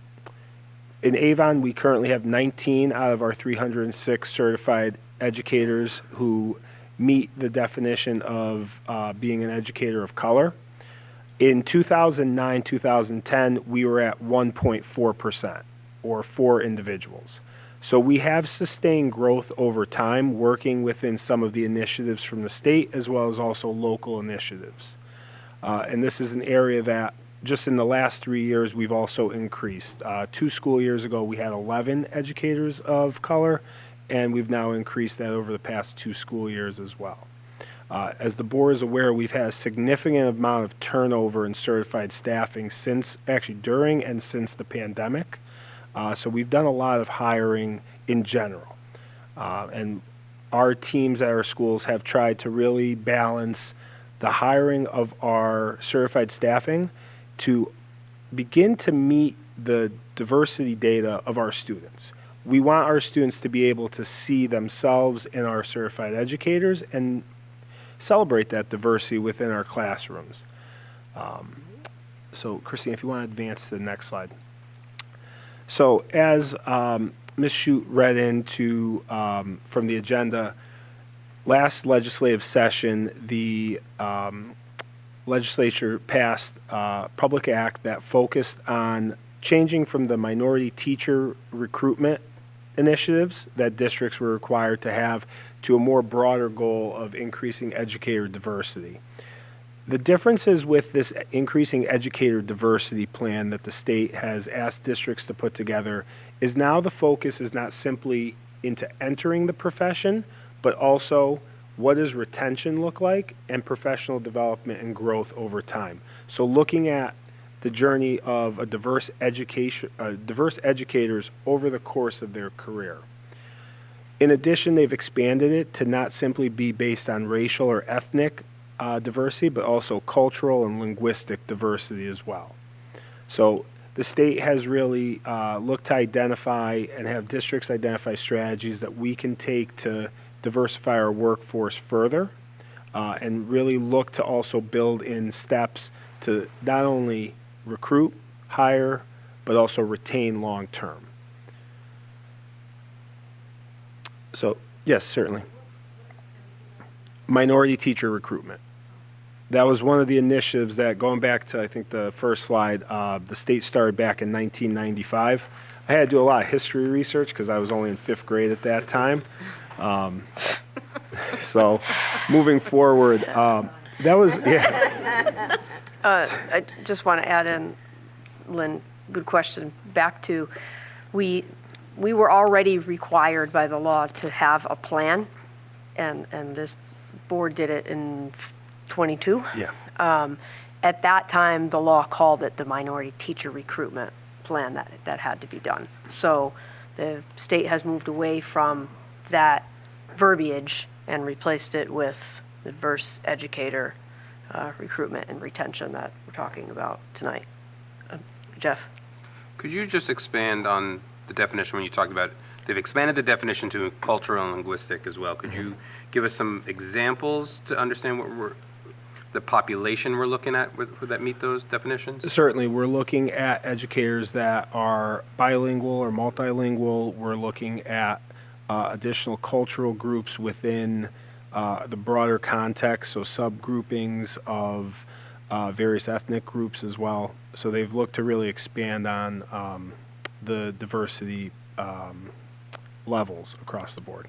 P: Avon, we currently have 19 out of our 306 certified educators who meet the definition of being an educator of color. In 2009-2010, we were at 1.4%. or 4 individuals. So we have sustained growth over time, working within some of the initiatives from the state as well as also local initiatives. And this is an area that just in the last 3 years we've also increased. 2 school years ago we had 11 educators of color, and we've now increased that over the past 2 school years as well. As the board is aware, we've had a significant amount of turnover in certified staffing during and since the pandemic. So we've done a lot of hiring in general. And our teams at our schools have tried to really balance the hiring of our certified staffing to begin to meet the diversity data of our students. We want our students to be able to see themselves in our certified educators and celebrate that diversity within our classrooms. So Christine, if you want to advance to the next slide. So as Ms. Shute read into from the agenda, last legislative session, the legislature passed a public act that focused on changing from the minority teacher recruitment initiatives that districts were required to have to a more broader goal of increasing educator diversity. The differences with this increasing educator diversity plan that the state has asked districts to put together is now the focus is not simply into entering the profession, but also what does retention look like and professional development and growth over time. So looking at the journey of a diverse educators over the course of their career. In addition, they've expanded it to not simply be based on racial or ethnic diversity, but also cultural and linguistic diversity as well. So the state has really looked to identify and have districts identify strategies that we can take to diversify our workforce further and really look to also build in steps to not only recruit, hire, but also retain long term. So, yes, certainly. Minority teacher recruitment. That was one of the initiatives that, going back to, I think, the first slide, the state started back in 1995. I had to do a lot of history research because I was only in 5th grade at that time. So, moving forward, that was, yeah.
H: I just want to add in, Lynn, good question, back to, we were already required by the law to have a plan, and this board did it in 22.
P: Yeah.
H: At that time, the law called it the minority teacher recruitment plan that had to be done. So the state has moved away from that verbiage and replaced it with the diverse educator recruitment and retention that we're talking about tonight. Jeff?
K: Could you just expand on the definition when you talked about, they've expanded the definition to cultural and linguistic as well. Could you give us some examples to understand what the population we're looking at would that meet those definitions?
P: Certainly, we're looking at educators that are bilingual or multilingual. We're looking at additional cultural groups within the broader context, so subgroupings of various ethnic groups as well. So they've looked to really expand on the diversity levels across the board.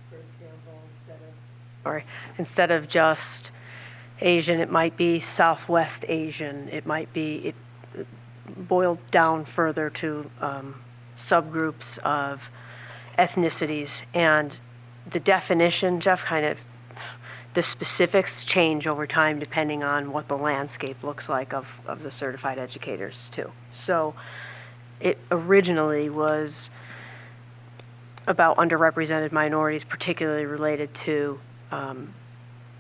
H: For example, instead of just Asian, it might be Southwest Asian. It might be boiled down further to subgroups of ethnicities. And the definition, Jeff, the specifics change over time depending on what the landscape looks like of the certified educators too. So it originally was about underrepresented minorities, particularly related to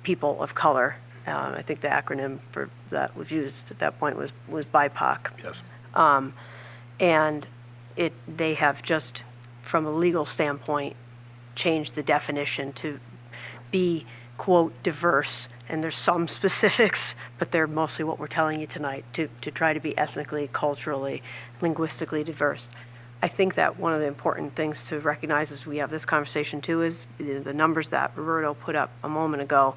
H: people of color. I think the acronym for that was used at that point was BIPOC.
P: Yes.
H: And they have just, from a legal standpoint, changed the definition to be, quote, diverse. And there's some specifics, but they're mostly what we're telling you tonight, to try to be ethnically, culturally, linguistically diverse. I think that one of the important things to recognize as we have this conversation too is the numbers that Roberto put up a moment ago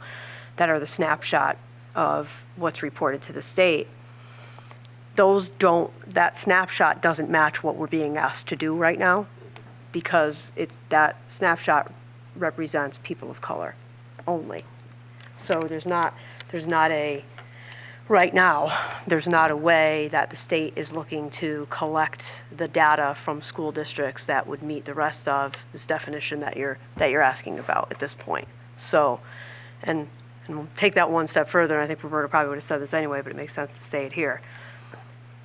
H: that are the snapshot of what's reported to the state. that snapshot doesn't match what we're being asked to do right now, because that snapshot represents people of color only. So right now, there's not a way that the state is looking to collect the data from school districts that would meet the rest of this definition that you're asking about at this point. So, and we'll take that one step further, and I think Roberta probably would have said this anyway, but it makes sense to say it here.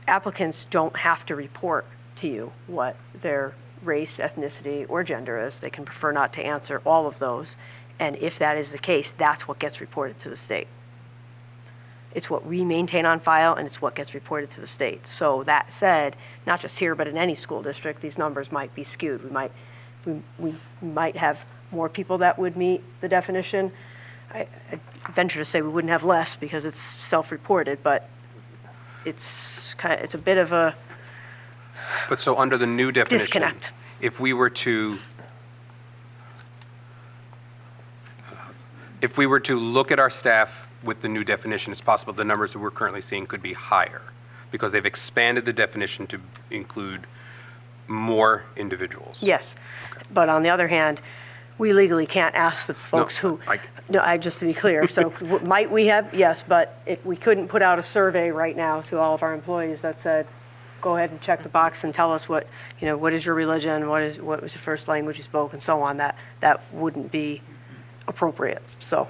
H: Applicants don't have to report to you what their race, ethnicity, or gender is. They can prefer not to answer all of those. And if that is the case, that's what gets reported to the state. It's what we maintain on file, and it's what gets reported to the state. So that said, not just here, but in any school district, these numbers might be skewed. We might have more people that would meet the definition. I venture to say we wouldn't have less because it's self-reported, but it's a bit of a
K: But so under the new definition,
H: disconnect.
K: if we were to look at our staff with the new definition, it's possible the numbers that we're currently seeing could be higher because they've expanded the definition to include more individuals.
H: Yes, but on the other hand, we legally can't ask the folks just to be clear, so might we have? Yes, but we couldn't put out a survey right now to all of our employees that said, go ahead and check the box and tell us what is your religion, what was your first language you spoke, and so on. That wouldn't be appropriate. So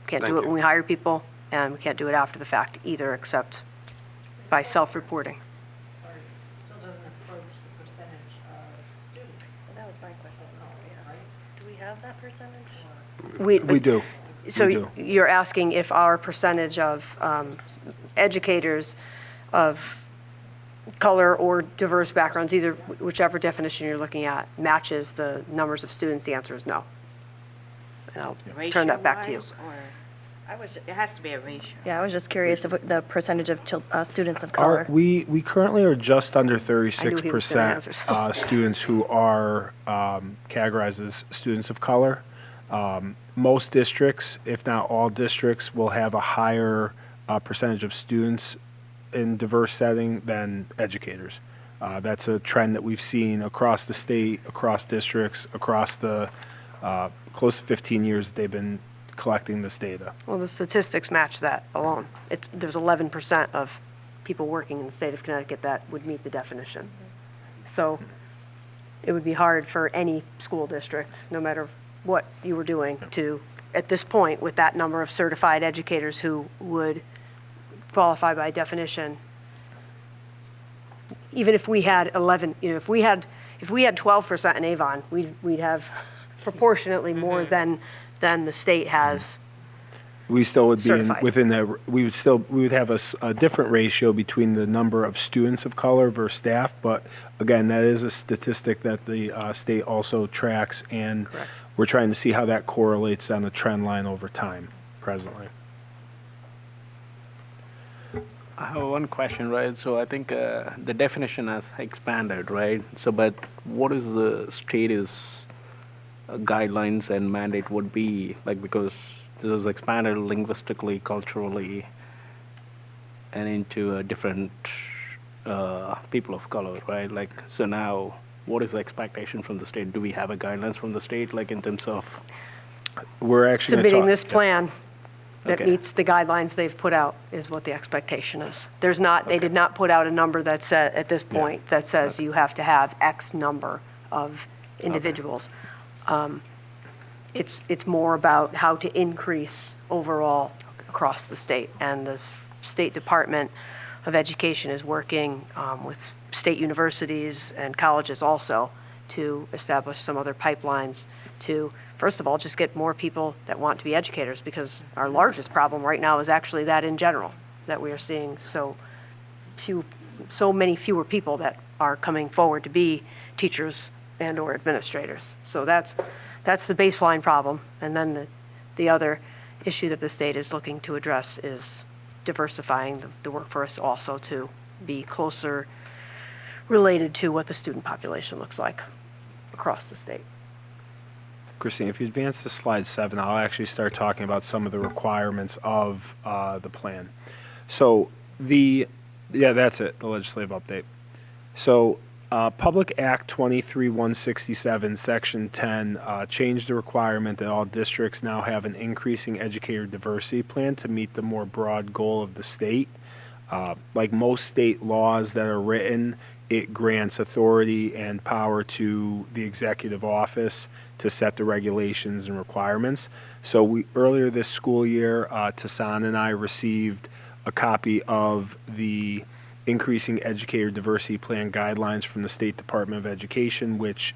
H: can't do it when we hire people, and we can't do it after the fact either, except by self-reporting.
D: Sorry, still doesn't approach the percentage of students.
O: That was my question.
D: Right?
O: Do we have that percentage?
P: We do.
H: So
P: We do.
H: you're asking if our percentage of educators of color or diverse backgrounds, either whichever definition you're looking at, matches the numbers of students? The answer is no. And I'll turn that back to you.
O: It has to be a ratio.
M: Yeah, I was just curious of the percentage of students of
P: Our,
M: color.
P: we currently are just under
H: I knew he was gonna
P: 36%
H: answer.
P: students who are categorized as students of color. Most districts, if not all districts, will have a higher percentage of students in diverse setting than educators. That's a trend that we've seen across the state, across districts, across the close to 15 years that they've been collecting this data.
H: Well, the statistics match that alone. There's 11% of people working in the state of Connecticut that would meet the definition. So it would be hard for any school district, no matter what you were doing, to, at this point, with that number of certified educators who would qualify by definition, even if we had 11, if we had 12% in Avon, we'd have proportionately more than the state has.
P: We still would be
H: Certified.
P: within that. We would have a different ratio between the number of students of color versus staff. But again, that is a statistic that the state also tracks, and
H: Correct.
P: we're trying to see how that correlates on the trend line over time. Presently,
G: I have one question, right? So I think the definition has expanded, right? So, but what is the status guidelines and mandate would be, like, because this is expanded linguistically, culturally, and into different people of color, right? Like, so now, what is the expectation from the state? Do we have a guidelines from the state, like in terms of?
P: we're actually
H: Submitting this plan that
G: Okay.
H: meets the guidelines they've put out is what the expectation is. There's not, they did not put out a number that said, at this point, that says you have to have X number of individuals. It's more about how to increase overall across the state. And the State Department of Education is working with state universities and colleges also to establish some other pipelines to, first of all, just get more people that want to be educators, because our largest problem right now is actually that in general, that we are seeing so many fewer people that are coming forward to be teachers and or administrators. So that's the baseline problem. And then the other issue that the state is looking to address is diversifying the workforce also to be closer related to what the student population looks like across the state.
P: Christine, if you advance to slide 7, I'll actually start talking about some of the requirements of the plan. So the Yeah, that's it, the legislative update. So, Public Act 23-167, Section 10, changed the requirement that all districts now have an increasing educator diversity plan to meet the more broad goal of the state. Like most state laws that are written, it grants authority and power to the executive office to set the regulations and requirements. So earlier this school year, Tassan and I received a copy of the Increasing Educator Diversity Plan guidelines from the State Department of Education, which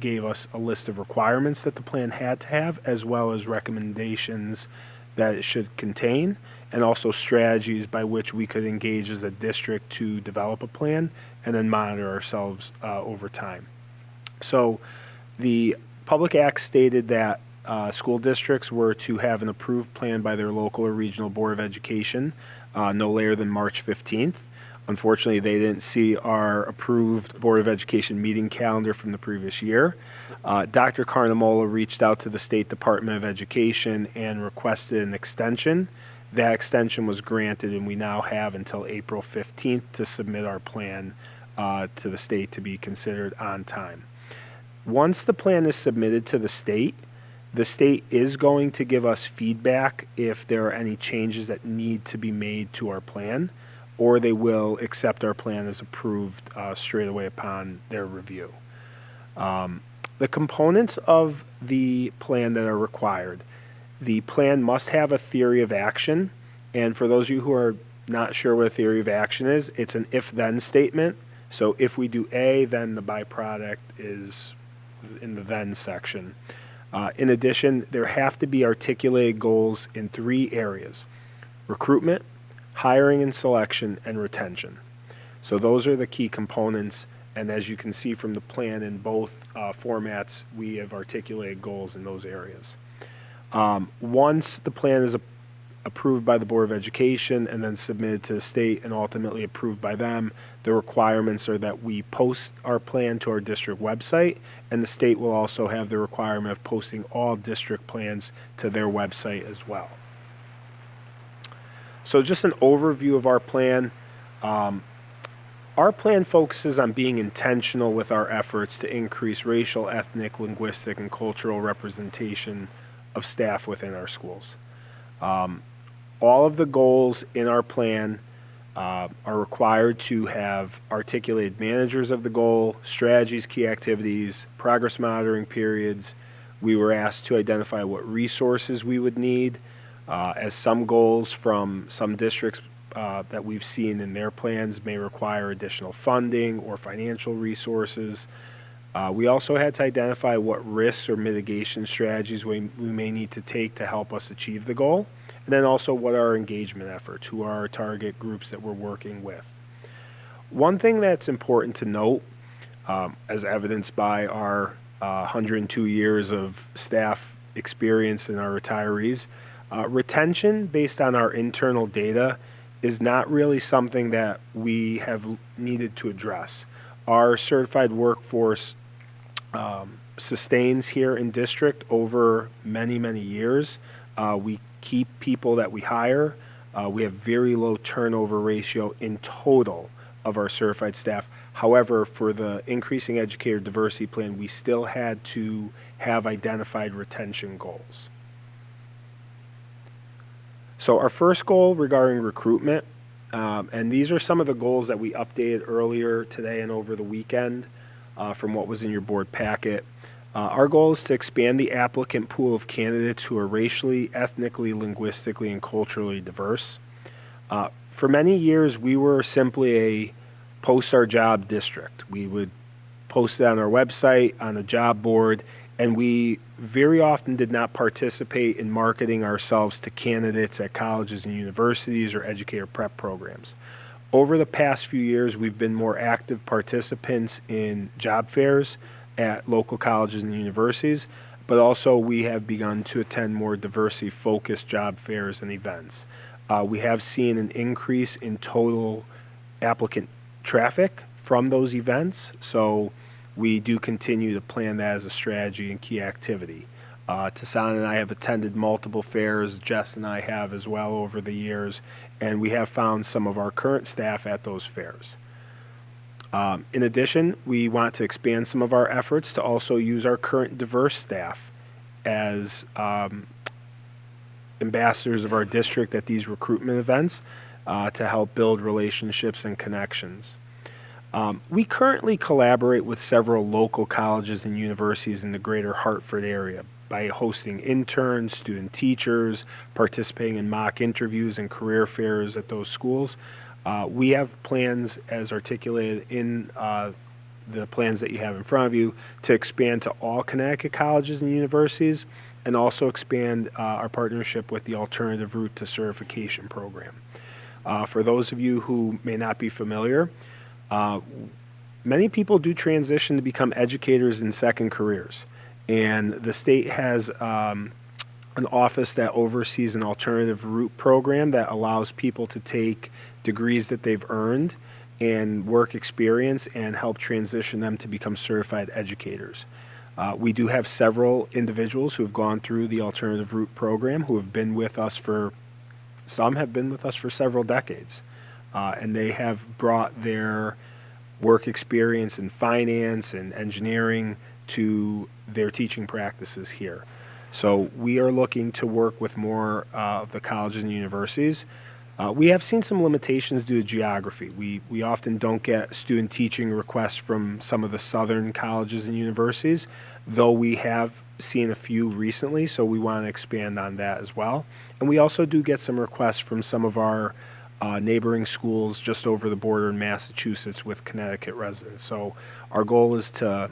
P: gave us a list of requirements that the plan had to have, as well as recommendations that it should contain, and also strategies by which we could engage as a district to develop a plan and then monitor ourselves over time. So the Public Act stated that school districts were to have an approved plan by their local or regional Board of Education no later than March 15th. Unfortunately, they didn't see our approved Board of Education meeting calendar from the previous year. Dr. Carnamola reached out to the State Department of Education and requested an extension. That extension was granted, and we now have until April 15th to submit our plan to the state to be considered on time. Once the plan is submitted to the state is going to give us feedback if there are any changes that need to be made to our plan, or they will accept our plan as approved straight away upon their review. The components of the plan that are required. The plan must have a theory of action, and for those of you who are not sure what a theory of action is, it's an if-then statement. So if we do A, then the byproduct is in the then section. In addition, there have to be articulated goals in 3 areas: recruitment, hiring and selection, and retention. So those are the key components, and as you can see from the plan in both formats, we have articulated goals in those areas. Once the plan is approved by the Board of Education and then submitted to the state and ultimately approved by them, the requirements are that we post our plan to our district website, and the state will also have the requirement of posting all district plans to their website as well. So just an overview of our plan. Our plan focuses on being intentional with our efforts to increase racial, ethnic, linguistic, and cultural representation of staff within our schools. All of the goals in our plan are required to have articulated managers of the goal, strategies, key activities, progress monitoring periods. We were asked to identify what resources we would need, as some goals from some districts that we've seen in their plans may require additional funding or financial resources. We also had to identify what risks or mitigation strategies we may need to take to help us achieve the goal, and then also what are our engagement efforts, who are our target groups that we're working with. One thing that's important to note, as evidenced by our 102 years of staff experience and our retirees, retention based on our internal data is not really something that we have needed to address. Our certified workforce sustains here in district over many, many years. We keep people that we hire. We have very low turnover ratio in total of our certified staff. However, for the Increasing Educator Diversity Plan, we still had to have identified retention goals. So our first goal regarding recruitment, and these are some of the goals that we updated earlier today and over the weekend from what was in your board packet. Our goal is to expand the applicant pool of candidates who are racially, ethnically, linguistically, and culturally diverse. For many years, we were simply a post our job district. We would post it on our website, on a job board, and we very often did not participate in marketing ourselves to candidates at colleges and universities or educator prep programs. Over the past few years, we've been more active participants in job fairs at local colleges and universities, but also we have begun to attend more diversity-focused job fairs and events. We have seen an increase in total applicant traffic from those events, so we do continue to plan that as a strategy and key activity. Tassan and I have attended multiple fairs. Jess and I have as well over the years, and we have found some of our current staff at those fairs. In addition, we want to expand some of our efforts to also use our current diverse staff as ambassadors of our district at these recruitment events to help build relationships and connections. We currently collaborate with several local colleges and universities in the greater Hartford area by hosting interns, student teachers, participating in mock interviews and career fairs at those schools. We have plans, as articulated in the plans that you have in front of you, to expand to all Connecticut colleges and universities, and also expand our partnership with the Alternative Route to Certification program. For those of you who may not be familiar, many people do transition to become educators in second careers. And the state has an office that oversees an alternative route program that allows people to take degrees that they've earned and work experience and help transition them to become certified educators. We do have several individuals who have gone through the alternative route program who have been with us some have been with us for several decades. And they have brought their work experience in finance and engineering to their teaching practices here. So we are looking to work with more of the colleges and universities. We have seen some limitations due to geography. We often don't get student teaching requests from some of the southern colleges and universities, though we have seen a few recently, so we want to expand on that as well. And we also do get some requests from some of our neighboring schools just over the border in Massachusetts with Connecticut residents. So our goal is to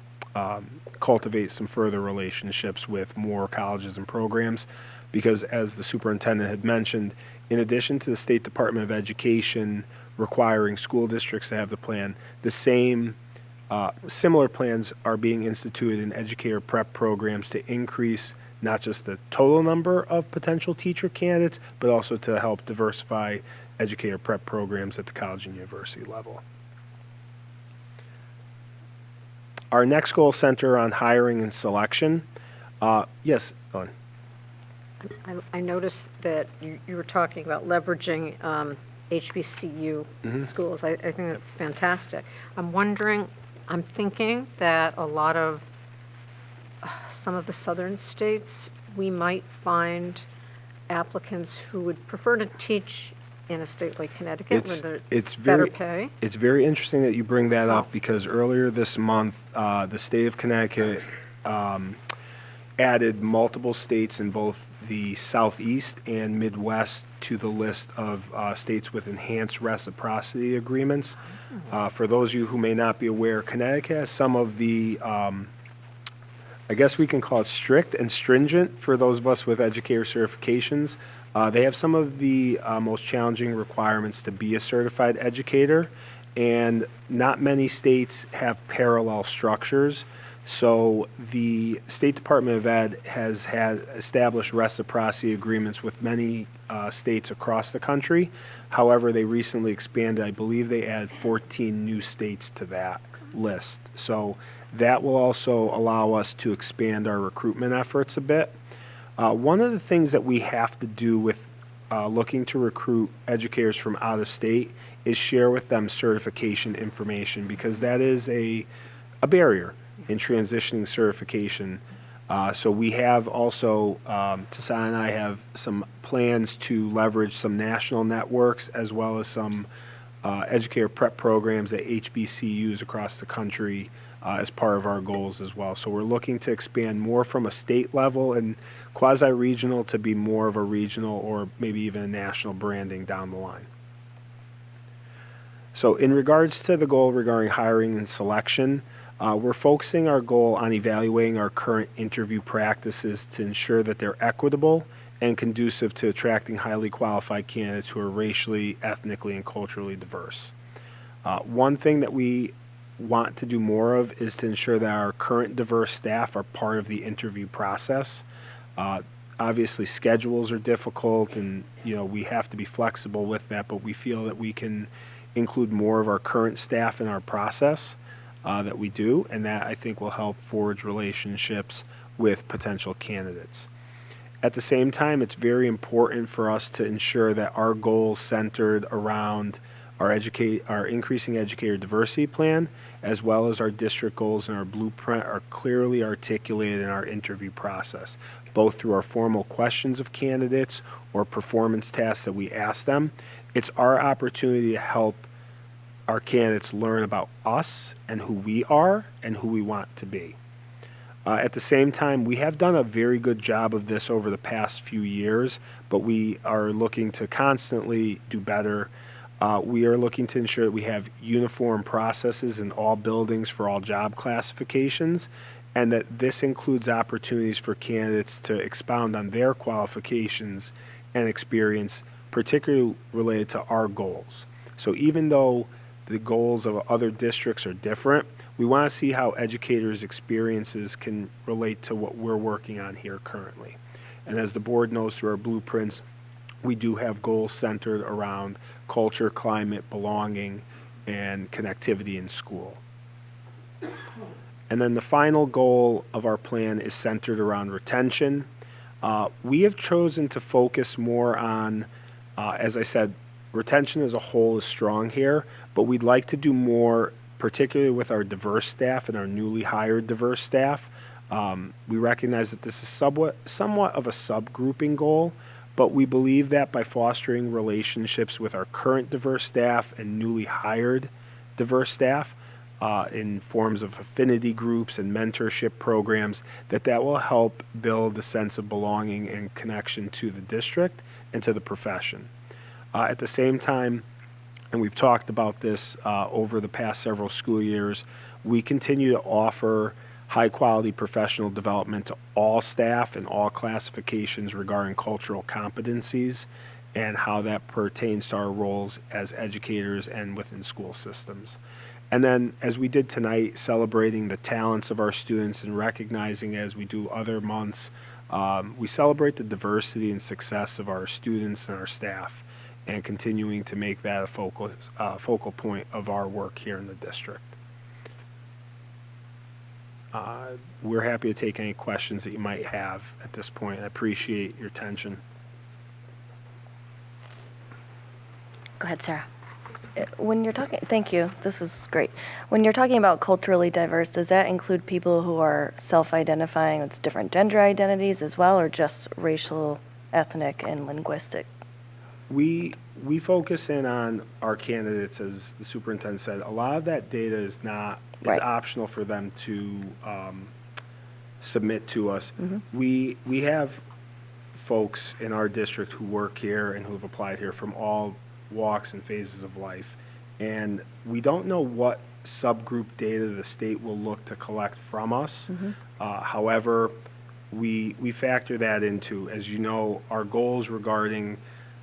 P: cultivate some further relationships with more colleges and programs, because as the superintendent had mentioned, in addition to the State Department of Education requiring school districts to have the plan, the same similar plans are being instituted in educator prep programs to increase not just the total number of potential teacher candidates, but also to help diversify educator prep programs at the college and university level. Our next goal center on hiring and selection. Yes, Ellen.
B: I noticed that you were talking about leveraging HBCU schools. I think that's fantastic. I'm thinking that a lot of some of the southern states, we might find applicants who would prefer to teach in a state like Connecticut where there's better pay.
P: It's very interesting that you bring that up, because earlier this month, the state of Connecticut added multiple states in both the Southeast and Midwest to the list of states with enhanced reciprocity agreements. For those of you who may not be aware, Connecticut has some of the, I guess we can call it strict and stringent for those of us with educator certifications. They have some of the most challenging requirements to be a certified educator, and not many states have parallel structures. So the State Department of Ed has had established reciprocity agreements with many states across the country. However, they recently expanded. I believe they added 14 new states to that list. So that will also allow us to expand our recruitment efforts a bit. One of the things that we have to do with looking to recruit educators from out of state is share with them certification information, because that is a barrier in transitioning certification. So we have also, Tassan and I have some plans to leverage some national networks as well as some educator prep programs at HBCUs across the country as part of our goals as well. So we're looking to expand more from a state level and quasi-regional to be more of a regional or maybe even a national branding down the line. So in regards to the goal regarding hiring and selection, we're focusing our goal on evaluating our current interview practices to ensure that they're equitable and conducive to attracting highly qualified candidates who are racially, ethnically, and culturally diverse. One thing that we want to do more of is to ensure that our current diverse staff are part of the interview process. Obviously, schedules are difficult, and we have to be flexible with that, but we feel that we can include more of our current staff in our process. that we do, and that I think will help forge relationships with potential candidates. At the same time, it's very important for us to ensure that our goals centered around our increasing educator diversity plan, as well as our district goals and our blueprint, are clearly articulated in our interview process, both through our formal questions of candidates or performance tasks that we ask them. It's our opportunity to help our candidates learn about us and who we are and who we want to be. At the same time, we have done a very good job of this over the past few years, but we are looking to constantly do better. We are looking to ensure that we have uniform processes in all buildings for all job classifications, and that this includes opportunities for candidates to expound on their qualifications and experience, particularly related to our goals. So even though the goals of other districts are different, we want to see how educators' experiences can relate to what we're working on here currently. And as the board knows through our blueprints, we do have goals centered around culture, climate, belonging, and connectivity in school. And then the final goal of our plan is centered around retention. We have chosen to focus more on, as I said, retention as a whole is strong here, but we'd like to do more, particularly with our diverse staff and our newly hired diverse staff. We recognize that this is somewhat of a subgrouping goal, but we believe that by fostering relationships with our current diverse staff and newly hired diverse staff in forms of affinity groups and mentorship programs, that will help build a sense of belonging and connection to the district and to the profession. At the same time, and we've talked about this over the past several school years, we continue to offer high-quality professional development to all staff and all classifications regarding cultural competencies and how that pertains to our roles as educators and within school systems. And then, as we did tonight, celebrating the talents of our students and recognizing, as we do other months, we celebrate the diversity and success of our students and our staff, and continuing to make that a focal point of our work here in the district. We're happy to take any questions that you might have at this point. I appreciate your attention.
Q: Go ahead, Sarah. When you're talking, thank you, this is great. When you're talking about culturally diverse, does that include people who are self-identifying with different gender identities as well, or just racial, ethnic, and linguistic?
P: We focus in on our candidates, as the superintendent said. A lot of that data is optional for them to submit to us. We have folks in our district who work here and who have applied here from all walks and phases of life, and we don't know what subgroup data the state will look to collect from us. However, we factor that into, as you know, our goals regarding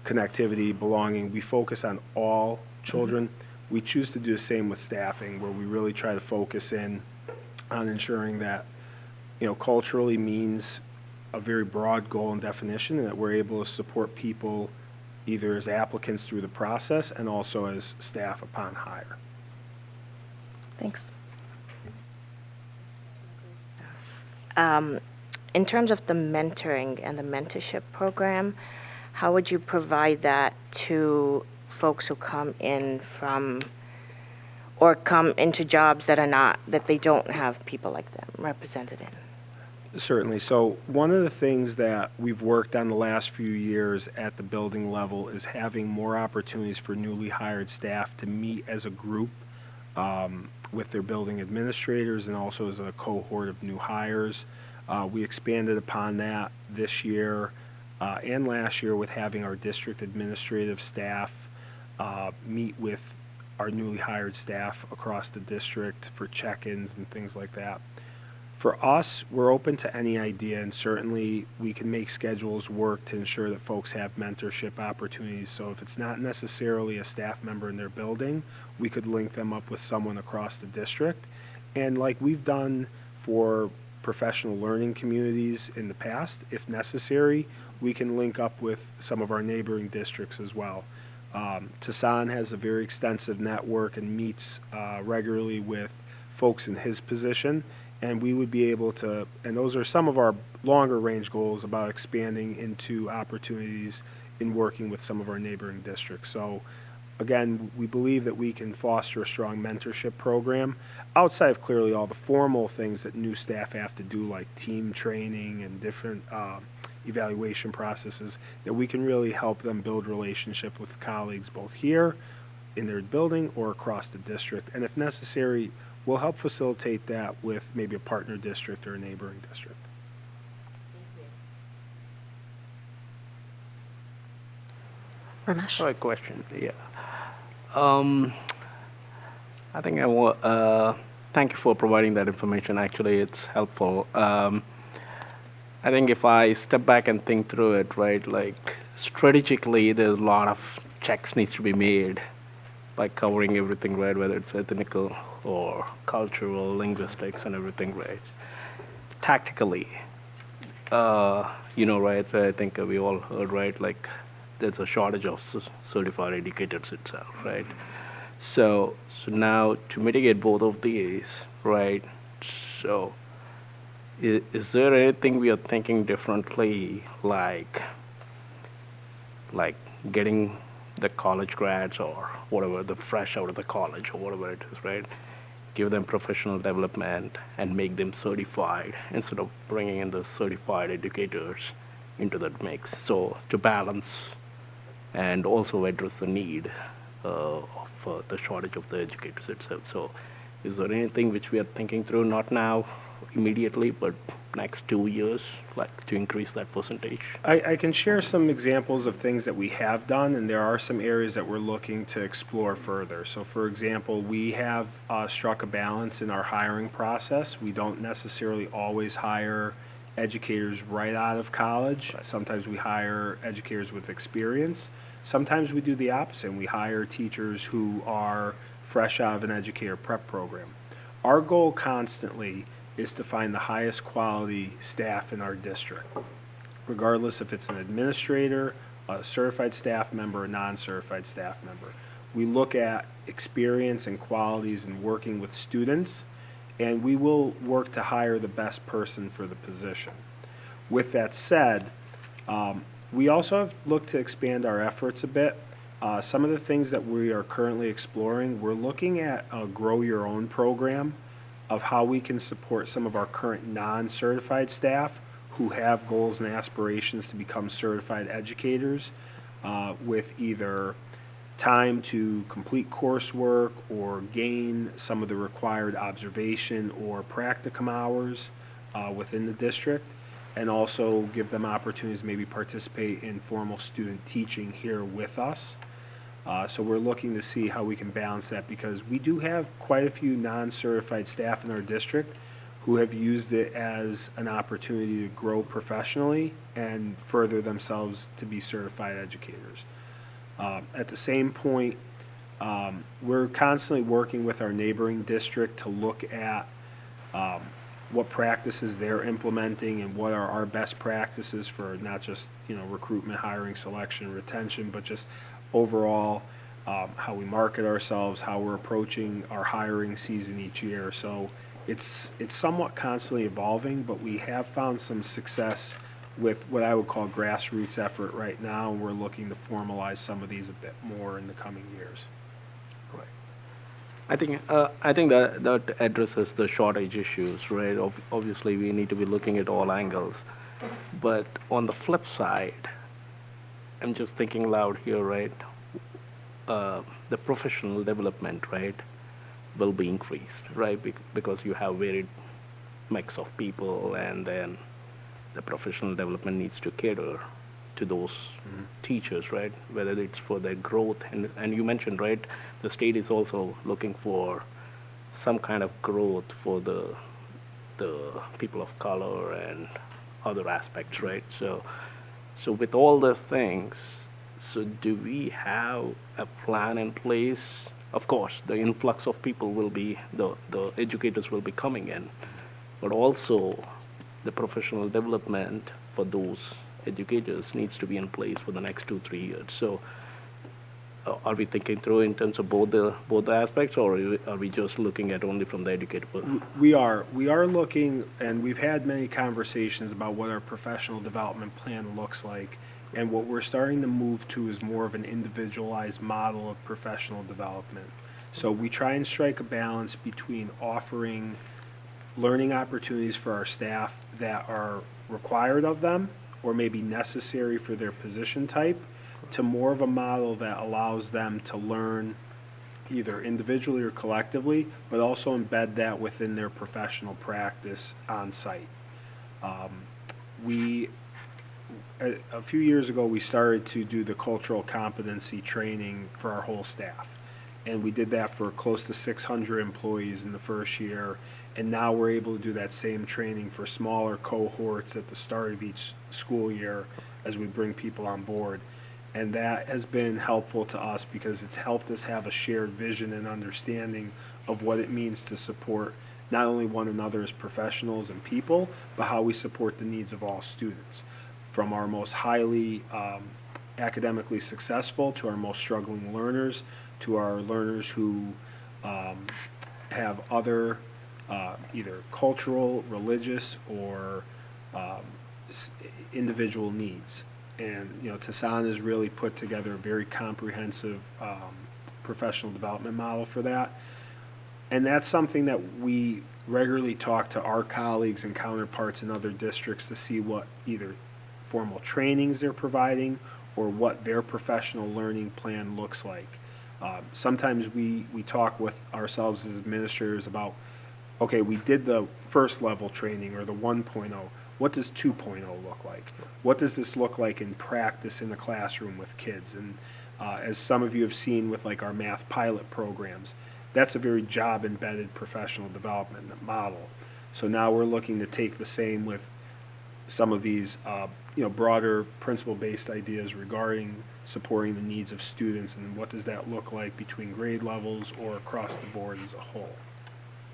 P: connectivity, belonging. We focus on all children. We choose to do the same with staffing, where we really try to focus in on ensuring that, culturally means a very broad goal and definition, and that we're able to support people either as applicants through the process and also as staff upon hire.
Q: Thanks.
O: In terms of the mentoring and the mentorship program, how would you provide that to folks who come in from, or come into jobs that they don't have people like them represented in?
P: Certainly. So one of the things that we've worked on the last few years at the building level is having more opportunities for newly hired staff to meet as a group with their building administrators and also as a cohort of new hires. We expanded upon that this year and last year with having our district administrative staff meet with our newly hired staff across the district for check-ins and things like that. For us, we're open to any idea, and certainly we can make schedules work to ensure that folks have mentorship opportunities. So if it's not necessarily a staff member in their building, we could link them up with someone across the district. And like we've done for professional learning communities in the past, if necessary, we can link up with some of our neighboring districts as well. Tucson has a very extensive network and meets regularly with folks in his position, and we would be able to, and those are some of our longer range goals about expanding into opportunities in working with some of our neighboring districts. So again, we believe that we can foster a strong mentorship program outside of clearly all the formal things that new staff have to do, like team training and different evaluation processes, that we can really help them build relationship with colleagues both here in their building or across the district. And if necessary, we'll help facilitate that with maybe a partner district or a neighboring district.
B: Ramesh?
G: Sorry, question, yeah. I think thank you for providing that information. Actually, it's helpful. I think if I step back and think through it, right, like strategically, there's a lot of checks needs to be made by covering everything, right, whether it's ethnical or cultural, linguistics, and everything, right. Tactically, right, I think we all heard, right, like there's a shortage of certified educators itself, right. So now to mitigate both of these, right, so is there anything we are thinking differently, like getting the college grads or whatever, the fresh out of the college or whatever it is, right? Give them professional development and make them certified instead of bringing in the certified educators into that mix. So to balance and also address the need of the shortage of the educators itself. So is there anything which we are thinking through, not now, immediately, but next 2 years, like to increase that percentage?
P: I can share some examples of things that we have done, and there are some areas that we're looking to explore further. So for example, we have struck a balance in our hiring process. We don't necessarily always hire educators right out of college. Sometimes we hire educators with experience. Sometimes we do the opposite, and we hire teachers who are fresh out of an educator prep program. Our goal constantly is to find the highest quality staff in our district, regardless if it's an administrator, a certified staff member, a non-certified staff member. We look at experience and qualities in working with students, and we will work to hire the best person for the position. With that said, we also have looked to expand our efforts a bit. Some of the things that we are currently exploring, we're looking at a Grow Your Own program of how we can support some of our current non-certified staff who have goals and aspirations to become certified educators with either time to complete coursework or gain some of the required observation or practicum hours within the district, and also give them opportunities to maybe participate in formal student teaching here with us. So we're looking to see how we can balance that, because we do have quite a few non-certified staff in our district who have used it as an opportunity to grow professionally and further themselves to be certified educators. At the same point, we're constantly working with our neighboring district to look at what practices they're implementing and what are our best practices for not just recruitment, hiring, selection, retention, but just overall how we market ourselves, how we're approaching our hiring season each year. So it's somewhat constantly evolving, but we have found some success with what I would call grassroots effort right now, and we're looking to formalize some of these a bit more in the coming years.
G: Right. I think that addresses the shortage issues, right? Obviously, we need to be looking at all angles. But on the flip side, I'm just thinking loud here, right? The professional development, right, will be increased, right? Because you have varied mix of people, and then the professional development needs to cater to those teachers, right? Whether it's for their growth, and you mentioned, right, the state is also looking for some kind of growth for the people of color and other aspects, right? So with all those things, so do we have a plan in place? Of course, the influx of people will be, the educators will be coming in, but also the professional development for those educators needs to be in place for the next 2-3 years. So are we thinking through in terms of both the aspects, or are we just looking at only from the educator?
P: We are looking, and we've had many conversations about what our professional development plan looks like. And what we're starting to move to is more of an individualized model of professional development. So we try and strike a balance between offering learning opportunities for our staff that are required of them or maybe necessary for their position type, to more of a model that allows them to learn either individually or collectively, but also embed that within their professional practice on site. A few years ago, we started to do the cultural competency training for our whole staff. And we did that for close to 600 employees in the first year. And now we're able to do that same training for smaller cohorts at the start of each school year as we bring people on board. And that has been helpful to us because it's helped us have a shared vision and understanding of what it means to support not only one another as professionals and people, but how we support the needs of all students, from our most highly academically successful to our most struggling learners, to our learners who have other either cultural, religious, or individual needs. And, you know, Tassan has really put together a very comprehensive professional development model for that. And that's something that we regularly talk to our colleagues and counterparts in other districts to see what either formal trainings they're providing or what their professional learning plan looks like. Sometimes we talk with ourselves as administrators about, okay, we did the first level training or the 1.0. What does 2.0 look like? What does this look like in practice in the classroom with kids? And as some of you have seen with like our math pilot programs, that's a very job-embedded professional development model. So now we're looking to take the same with some of these broader principle-based ideas regarding supporting the needs of students and what does that look like between grade levels or across the board as a whole.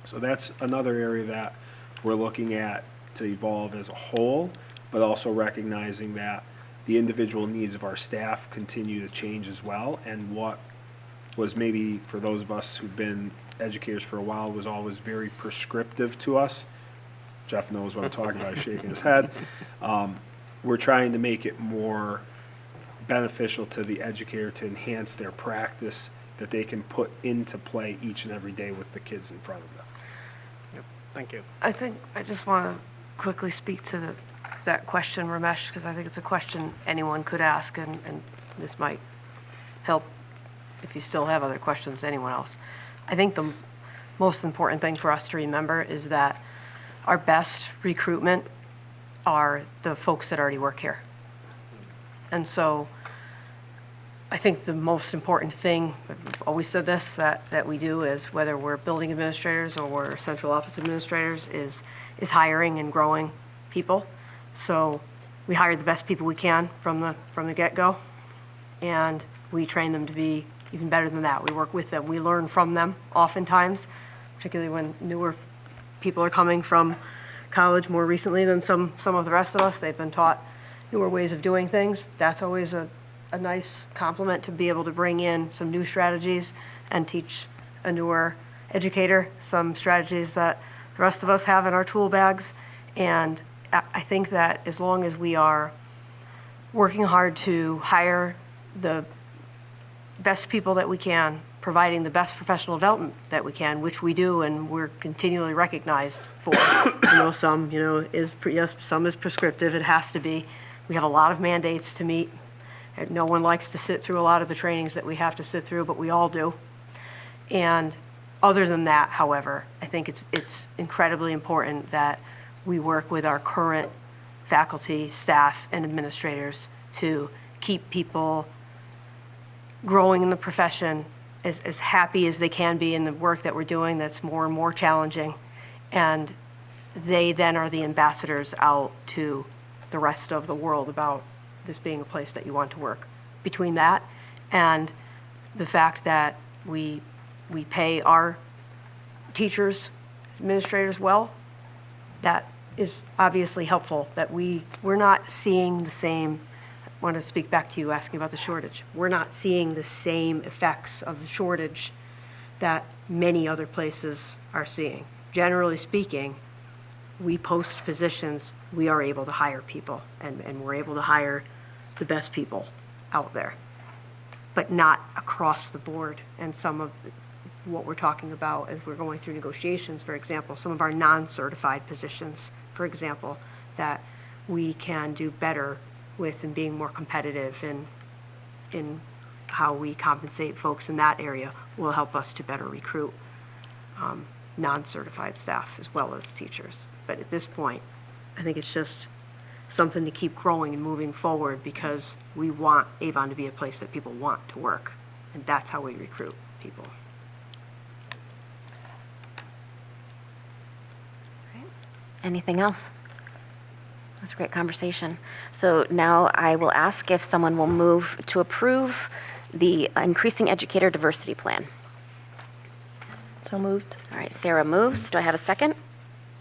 P: So that's another area that we're looking at to evolve as a whole, but also recognizing that the individual needs of our staff continue to change as well, and what was maybe, for those of us who've been educators for a while, was always very prescriptive to us. Jeff knows what I'm talking about, he's shaking his head. We're trying to make it more beneficial to the educator to enhance their practice that they can put into play each and every day with the kids in front of them.
G: Yep. Thank you.
H: I think I just want to quickly speak to that question, Ramesh, because I think it's a question anyone could ask, and this might help if you still have other questions to anyone else. I think the most important thing for us to remember is that our best recruitment are the folks that already work here. And so I think the most important thing, I've always said this, that we do is, whether we're building administrators or we're central office administrators, is hiring and growing people. So we hire the best people we can from the get-go, and we train them to be even better than that. We work with them. We learn from them oftentimes, particularly when newer people are coming from college more recently than some of the rest of us. They've been taught newer ways of doing things. That's always a nice compliment, to be able to bring in some new strategies and teach a newer educator some strategies that the rest of us have in our tool bags. And I think that as long as we are working hard to hire the best people that we can, providing the best professional development that we can, which we do, and we're continually recognized for. Some is prescriptive. It has to be. We have a lot of mandates to meet. No one likes to sit through a lot of the trainings that we have to sit through, but we all do. And other than that, however, I think it's incredibly important that we work with our current faculty, staff, and administrators to keep people growing in the profession, as happy as they can be in the work that we're doing that's more and more challenging. And they then are the ambassadors out to the rest of the world about this being a place that you want to work. Between that and the fact that we pay our teachers, administrators well, that is obviously helpful, that we're not seeing the same want to speak back to you asking about the shortage. We're not seeing the same effects of the shortage that many other places are seeing. Generally speaking, we post positions, we are able to hire people, and we're able to hire the best people out there, but not across the board. And some of what we're talking about as we're going through negotiations, for example, some of our non-certified positions, for example, that we can do better with and being more competitive in how we compensate folks in that area will help us to better recruit non-certified staff as well as teachers. But at this point, I think it's just something to keep growing and moving forward because we want Avon to be a place that people want to work, and that's how we recruit people.
A: Anything else? That's a great conversation. So now I will ask if someone will move to approve the Increasing Educator Diversity Plan.
Q: So moved.
A: All right, Sarah moves. Do I have a second?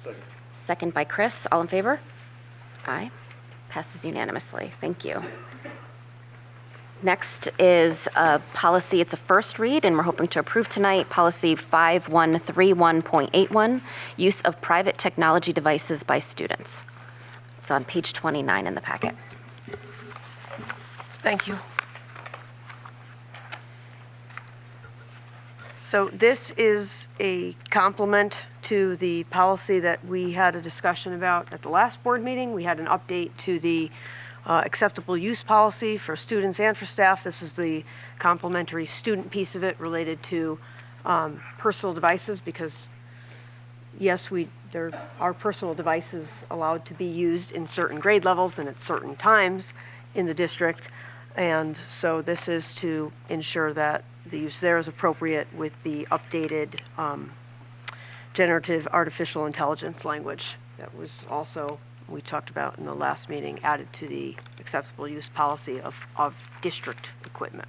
F: Second.
A: Second by Chris. All in favor? Aye. Passes unanimously. Thank you. Next is a policy. It's a first read, and we're hoping to approve tonight. Policy 5131.81, use of private technology devices by students. It's on page 29 in the packet.
H: Thank you. So this is a complement to the policy that we had a discussion about at the last board meeting. We had an update to the acceptable use policy for students and for staff. This is the complementary student piece of it related to personal devices because, yes, there are personal devices allowed to be used in certain grade levels and at certain times in the district. And so this is to ensure that the use there is appropriate with the updated generative artificial intelligence language that was also, we talked about in the last meeting, added to the acceptable use policy of district equipment.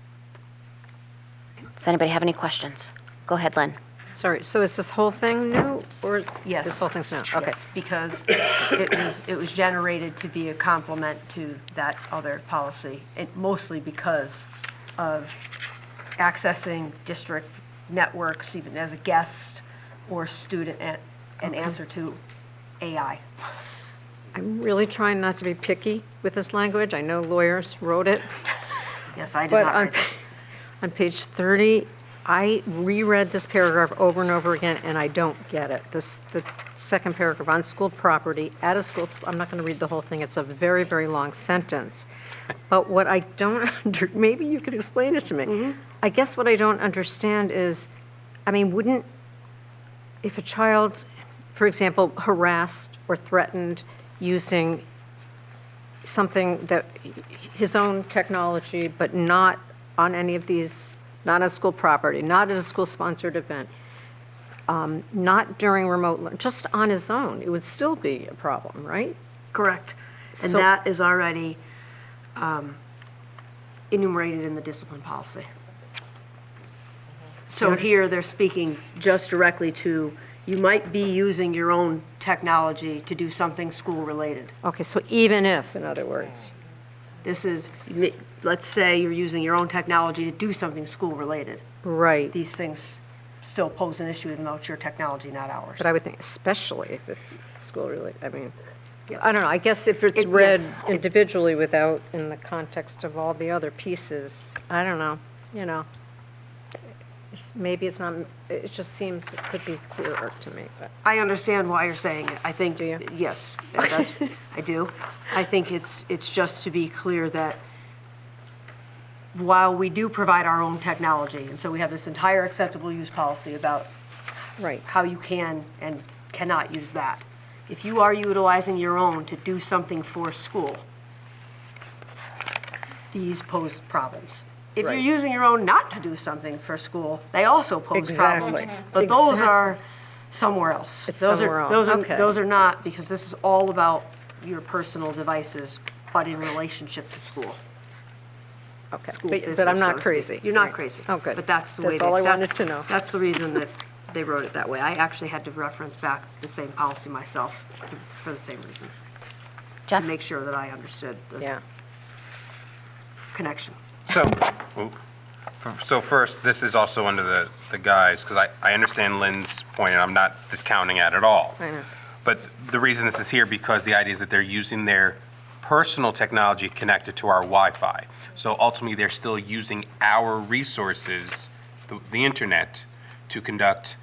A: Does anybody have any questions? Go ahead, Lynn.
B: Sorry, so is this whole thing new, or
H: Yes.
B: this whole thing's new? Okay.
H: Yes, because it was generated to be a complement to that other policy, and mostly because of accessing district networks, even as a guest or student, and answer to AI.
B: I'm really trying not to be picky with this language. I know lawyers wrote it.
H: Yes, I did
B: But
H: not write this.
B: on page 30, I reread this paragraph over and over again, and I don't get it. The second paragraph, on school property, at a school, I'm not going to read the whole thing. It's a very, very long sentence. But what I don't, maybe you could explain it to me.
H: Mm-hmm.
B: I guess what I don't understand is, I mean, if a child, for example, harassed or threatened using something that, his own technology, but not on any of these, not on school property, not at a school-sponsored event, not during remote learning, just on his own, it would still be a problem, right?
H: Correct. And
B: So-
H: that is already enumerated in the discipline policy. So here, they're speaking just directly to, you might be using your own technology to do something school-related.
B: Okay, so even if, in other words.
H: This is, let's say you're using your own technology to do something school-related.
B: Right.
H: These things still pose an issue even though it's your technology, not ours.
B: But I would think, especially if it's school-related, I mean,
H: Yes.
B: I don't know, I guess if it's
H: Yes.
B: read individually without, in the context of all the other pieces, I don't know, maybe it's not, it just seems it could be clearer to me, but.
H: I understand why you're saying it. I think,
B: Do you?
H: yes, I do. I think it's just to be clear that while we do provide our own technology, and so we have this entire acceptable use policy about
B: Right.
H: how you can and cannot use that. If you are utilizing your own to do something for school, these pose problems. If you're
B: Right.
H: using your own not to do something for school, they also pose
B: Exactly.
H: problems. But those
B: Exactly.
H: are somewhere else.
B: It's
H: Those are-
B: somewhere else.
H: Those are,
B: Okay.
H: those are not, because this is all about your personal devices, but in relationship to school.
B: Okay,
H: School
B: but
H: business,
B: I'm
H: so
B: not
H: to speak.
B: crazy.
H: You're not
B: Right.
H: crazy.
B: Oh, good.
H: But that's the way.
B: That's all I
H: that's-
B: wanted to know.
H: That's the reason that they wrote it that way. I actually had to reference back the same policy myself for the same reason.
A: Jeff?
H: To make sure that I understood.
B: Yeah.
H: connection.
K: So first, this is also under the guise, because I understand Lynn's point, and I'm not discounting it at all.
B: I know.
K: But the reason this is here, because the idea is that they're using their personal technology connected to our Wi-Fi. So ultimately, they're still using our resources, the internet, to conduct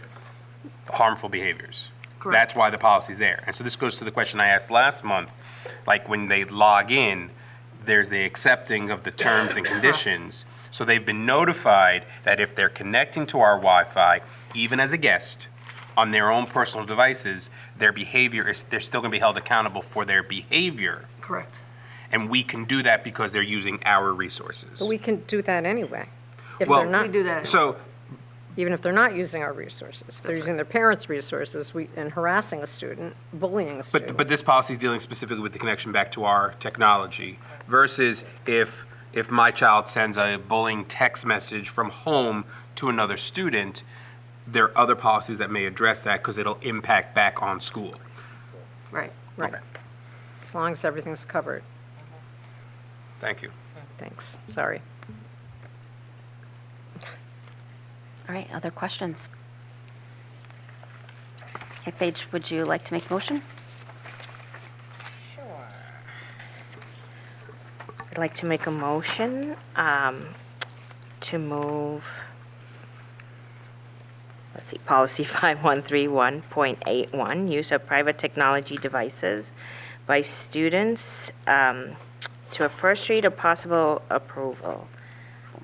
K: harmful behaviors.
H: Correct.
K: That's why the policy's there. And so this goes to the question I asked last month, like when they log in, there's the accepting of the terms and conditions. So they've been notified that if they're connecting to our Wi-Fi, even as a guest, on their own personal devices, their behavior is, they're still gonna be held accountable for their behavior.
H: Correct.
K: And we can do that because they're using our resources.
B: But we can do that anyway. If
K: Well,
B: they're not,
H: We do that.
K: So,
B: even if they're not using our resources, if they're using their parents' resources and harassing a student, bullying a student.
K: but this policy is dealing specifically with the connection back to our technology versus if my child sends a bullying text message from home to another student, there are other policies that may address that because it'll impact back on school.
H: Right.
B: Right.
K: Okay.
B: As long as everything's covered.
K: Thank you.
B: Thanks. Sorry.
A: All right, other questions? Okay, Paige, would you like to make a motion?
O: I'd like to make a motion to move, let's see, policy 5131.81, use of private technology devices by students to a first read of possible approval.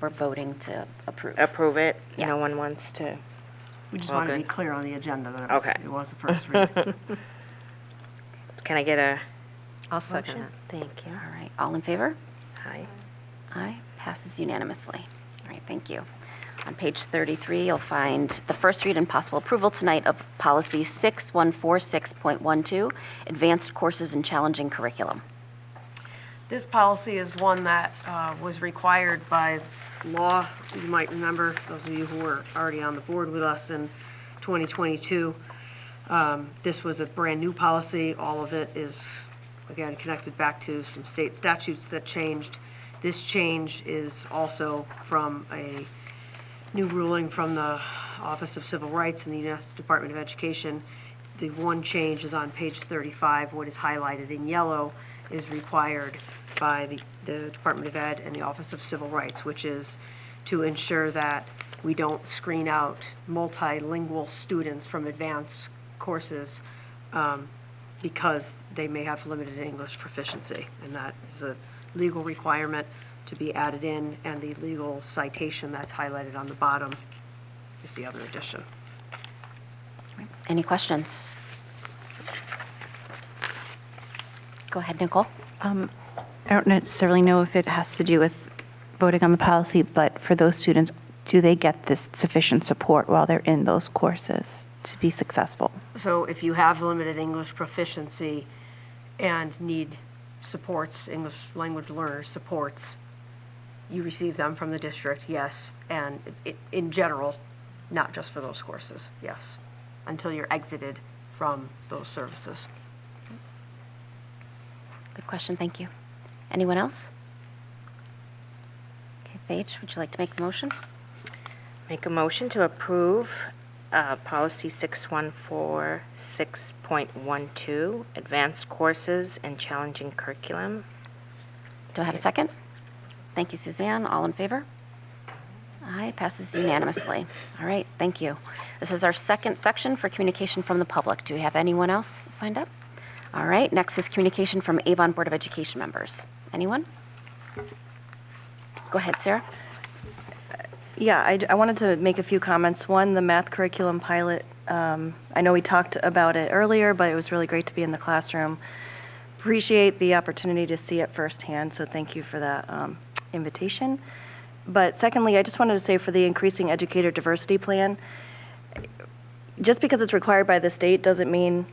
A: We're voting to approve.
O: Approve it?
A: Yeah.
O: No one wants to?
H: We just
O: All
H: want to be
O: good.
H: clear on the agenda that
O: Okay.
H: it was the first read.
O: Can I get a
B: I'll second
O: motion?
B: it.
O: Thank you.
A: All right, all in favor?
O: Aye.
A: Aye, passes unanimously. All right, thank you. On page 33, you'll find the first read and possible approval tonight of policy 6146.12, advanced courses and challenging curriculum.
H: This policy is one that was required by law. You might remember, those of you who were already on the board with us in 2022. This was a brand-new policy. All of it is, again, connected back to some state statutes that changed. This change is also from a new ruling from the Office of Civil Rights in the U.S. Department of Education. The one change is on page 35. What is highlighted in yellow is required by the Department of Ed and the Office of Civil Rights, which is to ensure that we don't screen out multilingual students from advanced courses because they may have limited English proficiency. And that is a legal requirement to be added in, and the legal citation that's highlighted on the bottom is the other addition.
A: Any questions? Go ahead, Nicole.
R: I don't necessarily know if it has to do with voting on the policy, but for those students, do they get this sufficient support while they're in those courses to be successful?
H: So if you have limited English proficiency and need supports, English language learner supports, you receive them from the district, yes, and in general, not just for those courses, yes, until you're exited from those services.
A: Good question, thank you. Anyone else? Okay, Paige, would you like to make the motion?
O: Make a motion to approve policy 6146.12, advanced courses and challenging curriculum.
A: Do I have a second? Thank you, Suzanne. All in favor? Aye, passes unanimously. All right, thank you. This is our second section for communication from the public. Do we have anyone else signed up? All right, next is communication from Avon Board of Education members. Anyone? Go ahead, Sarah.
Q: Yeah, I wanted to make a few comments. One, the math curriculum pilot, I know we talked about it earlier, but it was really great to be in the classroom. Appreciate the opportunity to see it firsthand, so thank you for that invitation. But secondly, I just wanted to say for the Increasing Educator Diversity Plan, just because it's required by the state doesn't mean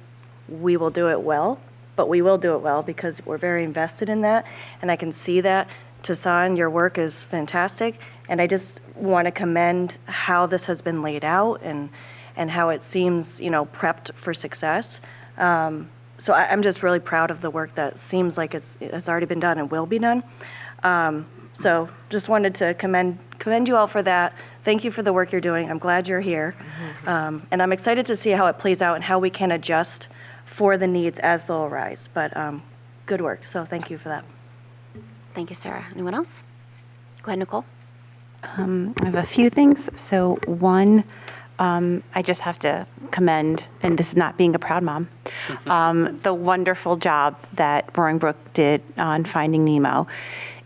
Q: we will do it well, but we will do it well because we're very invested in that, and I can see that. Tassan, your work is fantastic, and I just want to commend how this has been laid out and how it seems, prepped for success. So I'm just really proud of the work that seems like it's already been done and will be done. So just wanted to commend you all for that. Thank you for the work you're doing. I'm glad you're here. And I'm excited to see how it plays out and how we can adjust for the needs as they'll arise. But good work, so thank you for that.
A: Thank you, Sarah. Anyone else? Go ahead, Nicole.
R: I have a few things. So one, I just have to commend, and this is not being a proud mom, the wonderful job that Roaring Brook did on Finding Nemo.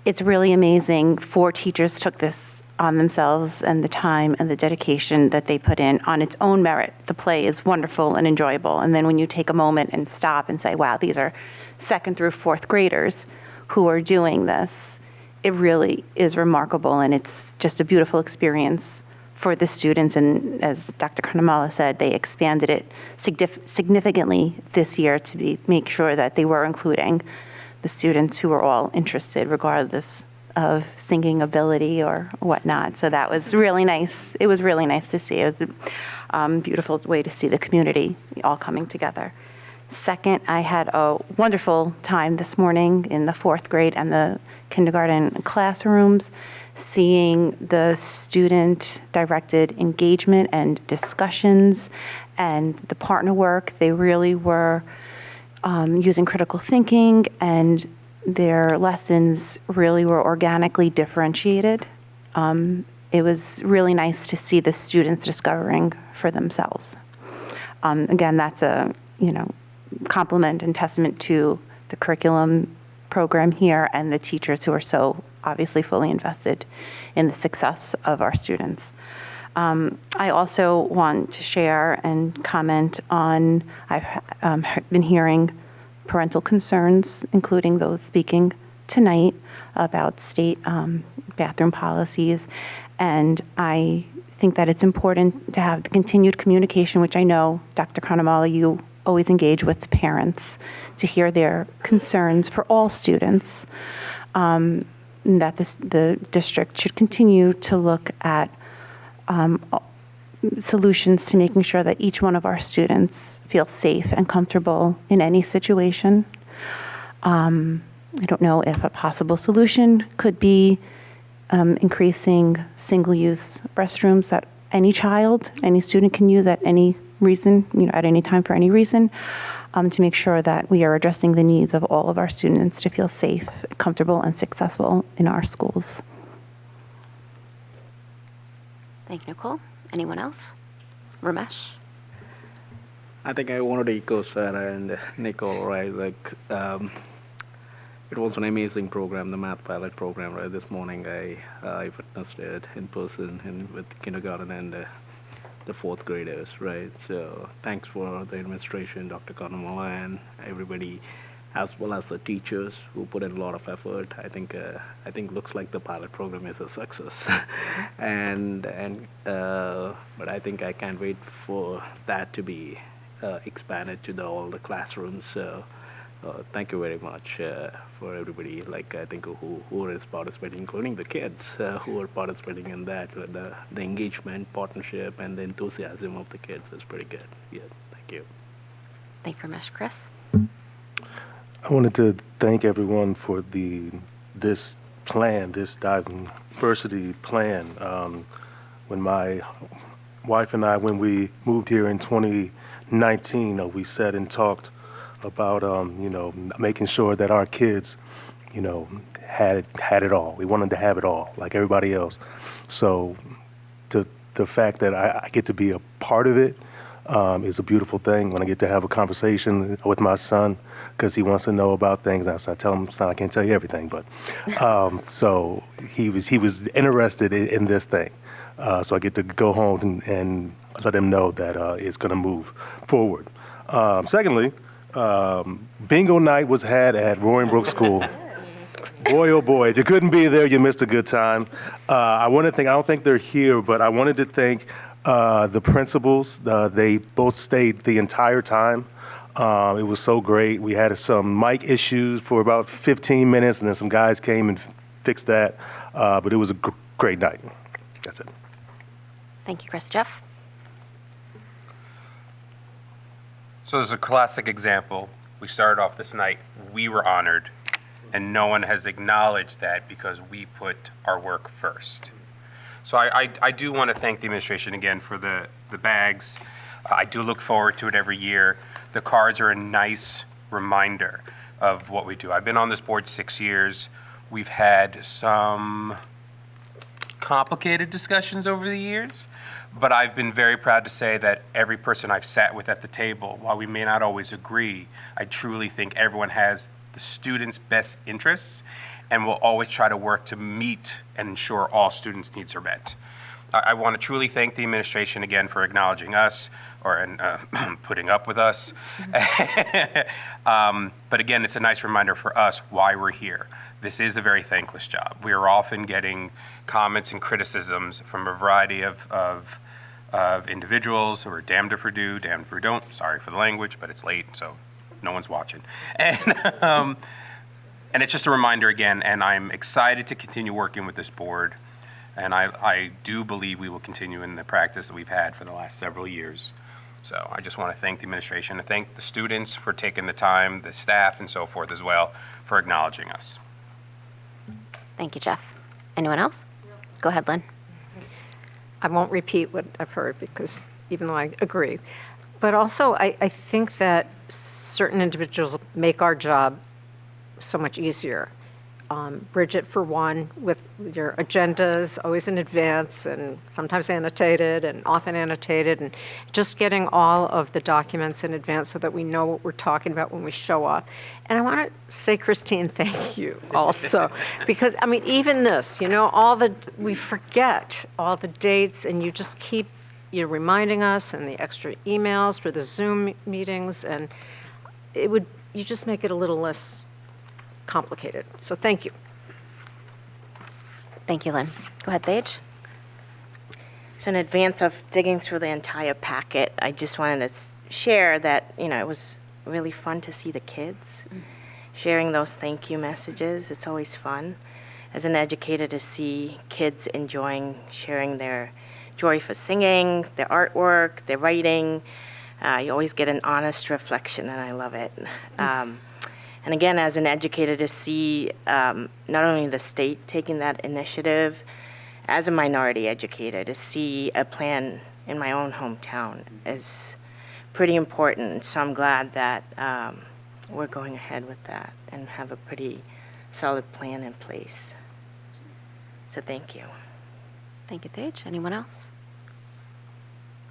R: It's really amazing. 4 teachers took this on themselves, and the time and the dedication that they put in on its own merit. The play is wonderful and enjoyable. And then when you take a moment and stop and say, wow, these are 2nd through 4th graders who are doing this, it really is remarkable, and it's just a beautiful experience for the students. And as Dr. Carnamala said, they expanded it significantly this year to make sure that they were including the students who were all interested, regardless of singing ability or whatnot. So that was really nice. It was really nice to see. It was a beautiful way to see the community all coming together. Second, I had a wonderful time this morning in the 4th grade and the kindergarten classrooms, seeing the student-directed engagement and discussions and the partner work. They really were using critical thinking, and their lessons really were organically differentiated. It was really nice to see the students discovering for themselves. Again, that's a compliment and testament to the curriculum program here and the teachers who are so obviously fully invested in the success of our students. I also want to share and comment on, I've been hearing parental concerns, including those speaking tonight, about state bathroom policies. And I think that it's important to have the continued communication, which I know, Dr. Carnamala, you always engage with parents to hear their concerns for all students, that the district should continue to look at solutions to making sure that each one of our students feel safe and comfortable in any situation. I don't know if a possible solution could be increasing single-use restrooms that any child, any student can use at any reason, at any time for any reason, to make sure that we are addressing the needs of all of our students to feel safe, comfortable, and successful in our schools.
A: Thank you, Nicole. Anyone else? Ramesh?
G: I think I wanted to echo Sarah and Nicole, right? It was an amazing program, the math pilot program, right? This morning I witnessed it in person and with kindergarten and the 4th graders, right? So thanks for the administration, Dr. Carnamala, and everybody, as well as the teachers who put in a lot of effort. I think looks like the pilot program is a success, but I think I can't wait for that to be expanded to all the classrooms. So thank you very much for everybody. I think who is participating, including the kids who are participating in that. The engagement, partnership, and the enthusiasm of the kids is pretty good. Yeah, thank you.
A: Thank you, Ramesh. Chris?
F: I wanted to thank everyone for this plan, this diversity plan. When my wife and I, when we moved here in 2019, we sat and talked about making sure that our kids, had it all. We wanted to have it all, like everybody else. So, the fact that I get to be a part of it is a beautiful thing. When I get to have a conversation with my son, because he wants to know about things, and I tell him, son, I can't tell you everything, but so he was interested in this thing. So I get to go home and let him know that it's going to move forward. Secondly, bingo night was had at Roaring Brook School. Boy, oh boy, if you couldn't be there, you missed a good time. I don't think they're here, but I wanted to thank the principals. They both stayed the entire time. It was so great. We had some mic issues for about 15 minutes, and then some guys came and fixed that. But it was a great night. That's it.
A: Thank you, Chris. Jeff?
K: So there's a classic example. We started off this night. We were honored. and no one has acknowledged that because we put our work first. So I do want to thank the administration again for the bags. I do look forward to it every year. The cards are a nice reminder of what we do. I've been on this board 6 years. We've had some complicated discussions over the years, but I've been very proud to say that every person I've sat with at the table, while we may not always agree, I truly think everyone has the students' best interests and will always try to work to meet and ensure all students' needs are met. I want to truly thank the administration again for acknowledging us and putting up with us. But again, it's a nice reminder for us why we're here. This is a very thankless job. We are often getting comments and criticisms from a variety of individuals who are damned if we do, damned if we don't. Sorry for the language, but it's late, so no one's watching. And it's just a reminder again, and I'm excited to continue working with this board. And I do believe we will continue in the practice that we've had for the last several years. So I just want to thank the administration and thank the students for taking the time, the staff and so forth as well, for acknowledging us.
A: Thank you, Jeff. Anyone else? Go ahead, Lynn.
B: I won't repeat what I've heard because even though I agree, but also I think that certain individuals make our job so much easier. Bridget, for one, with your agendas always in advance and sometimes annotated and often annotated, and just getting all of the documents in advance so that we know what we're talking about when we show up. And I want to say, Christine, thank you also, because I mean, even this, you know, we forget all the dates, and you just keep reminding us, and the extra emails for the Zoom meetings, and you just make it a little less complicated. So thank you.
A: Thank you, Lynn. Go ahead, Thage.
O: So in advance of digging through the entire packet, I just wanted to share that, it was really fun to see the kids sharing those thank you messages. It's always fun as an educator to see kids enjoying sharing their joy for singing, their artwork, their writing. You always get an honest reflection, and I love it. And again, as an educator, to see not only the state taking that initiative, as a minority educator, to see a plan in my own hometown is pretty important. So I'm glad that we're going ahead with that and have a pretty solid plan in place. So thank you.
A: Thank you, Thage. Anyone else?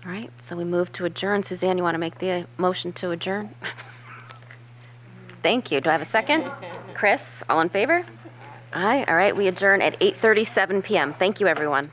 A: All right, so we move to adjourn. Suzanne, you want to make the motion to adjourn? Thank you. Do I have a second? Chris, all in favor? Aye. All right, we adjourn at 8:37 p.m. Thank you, everyone.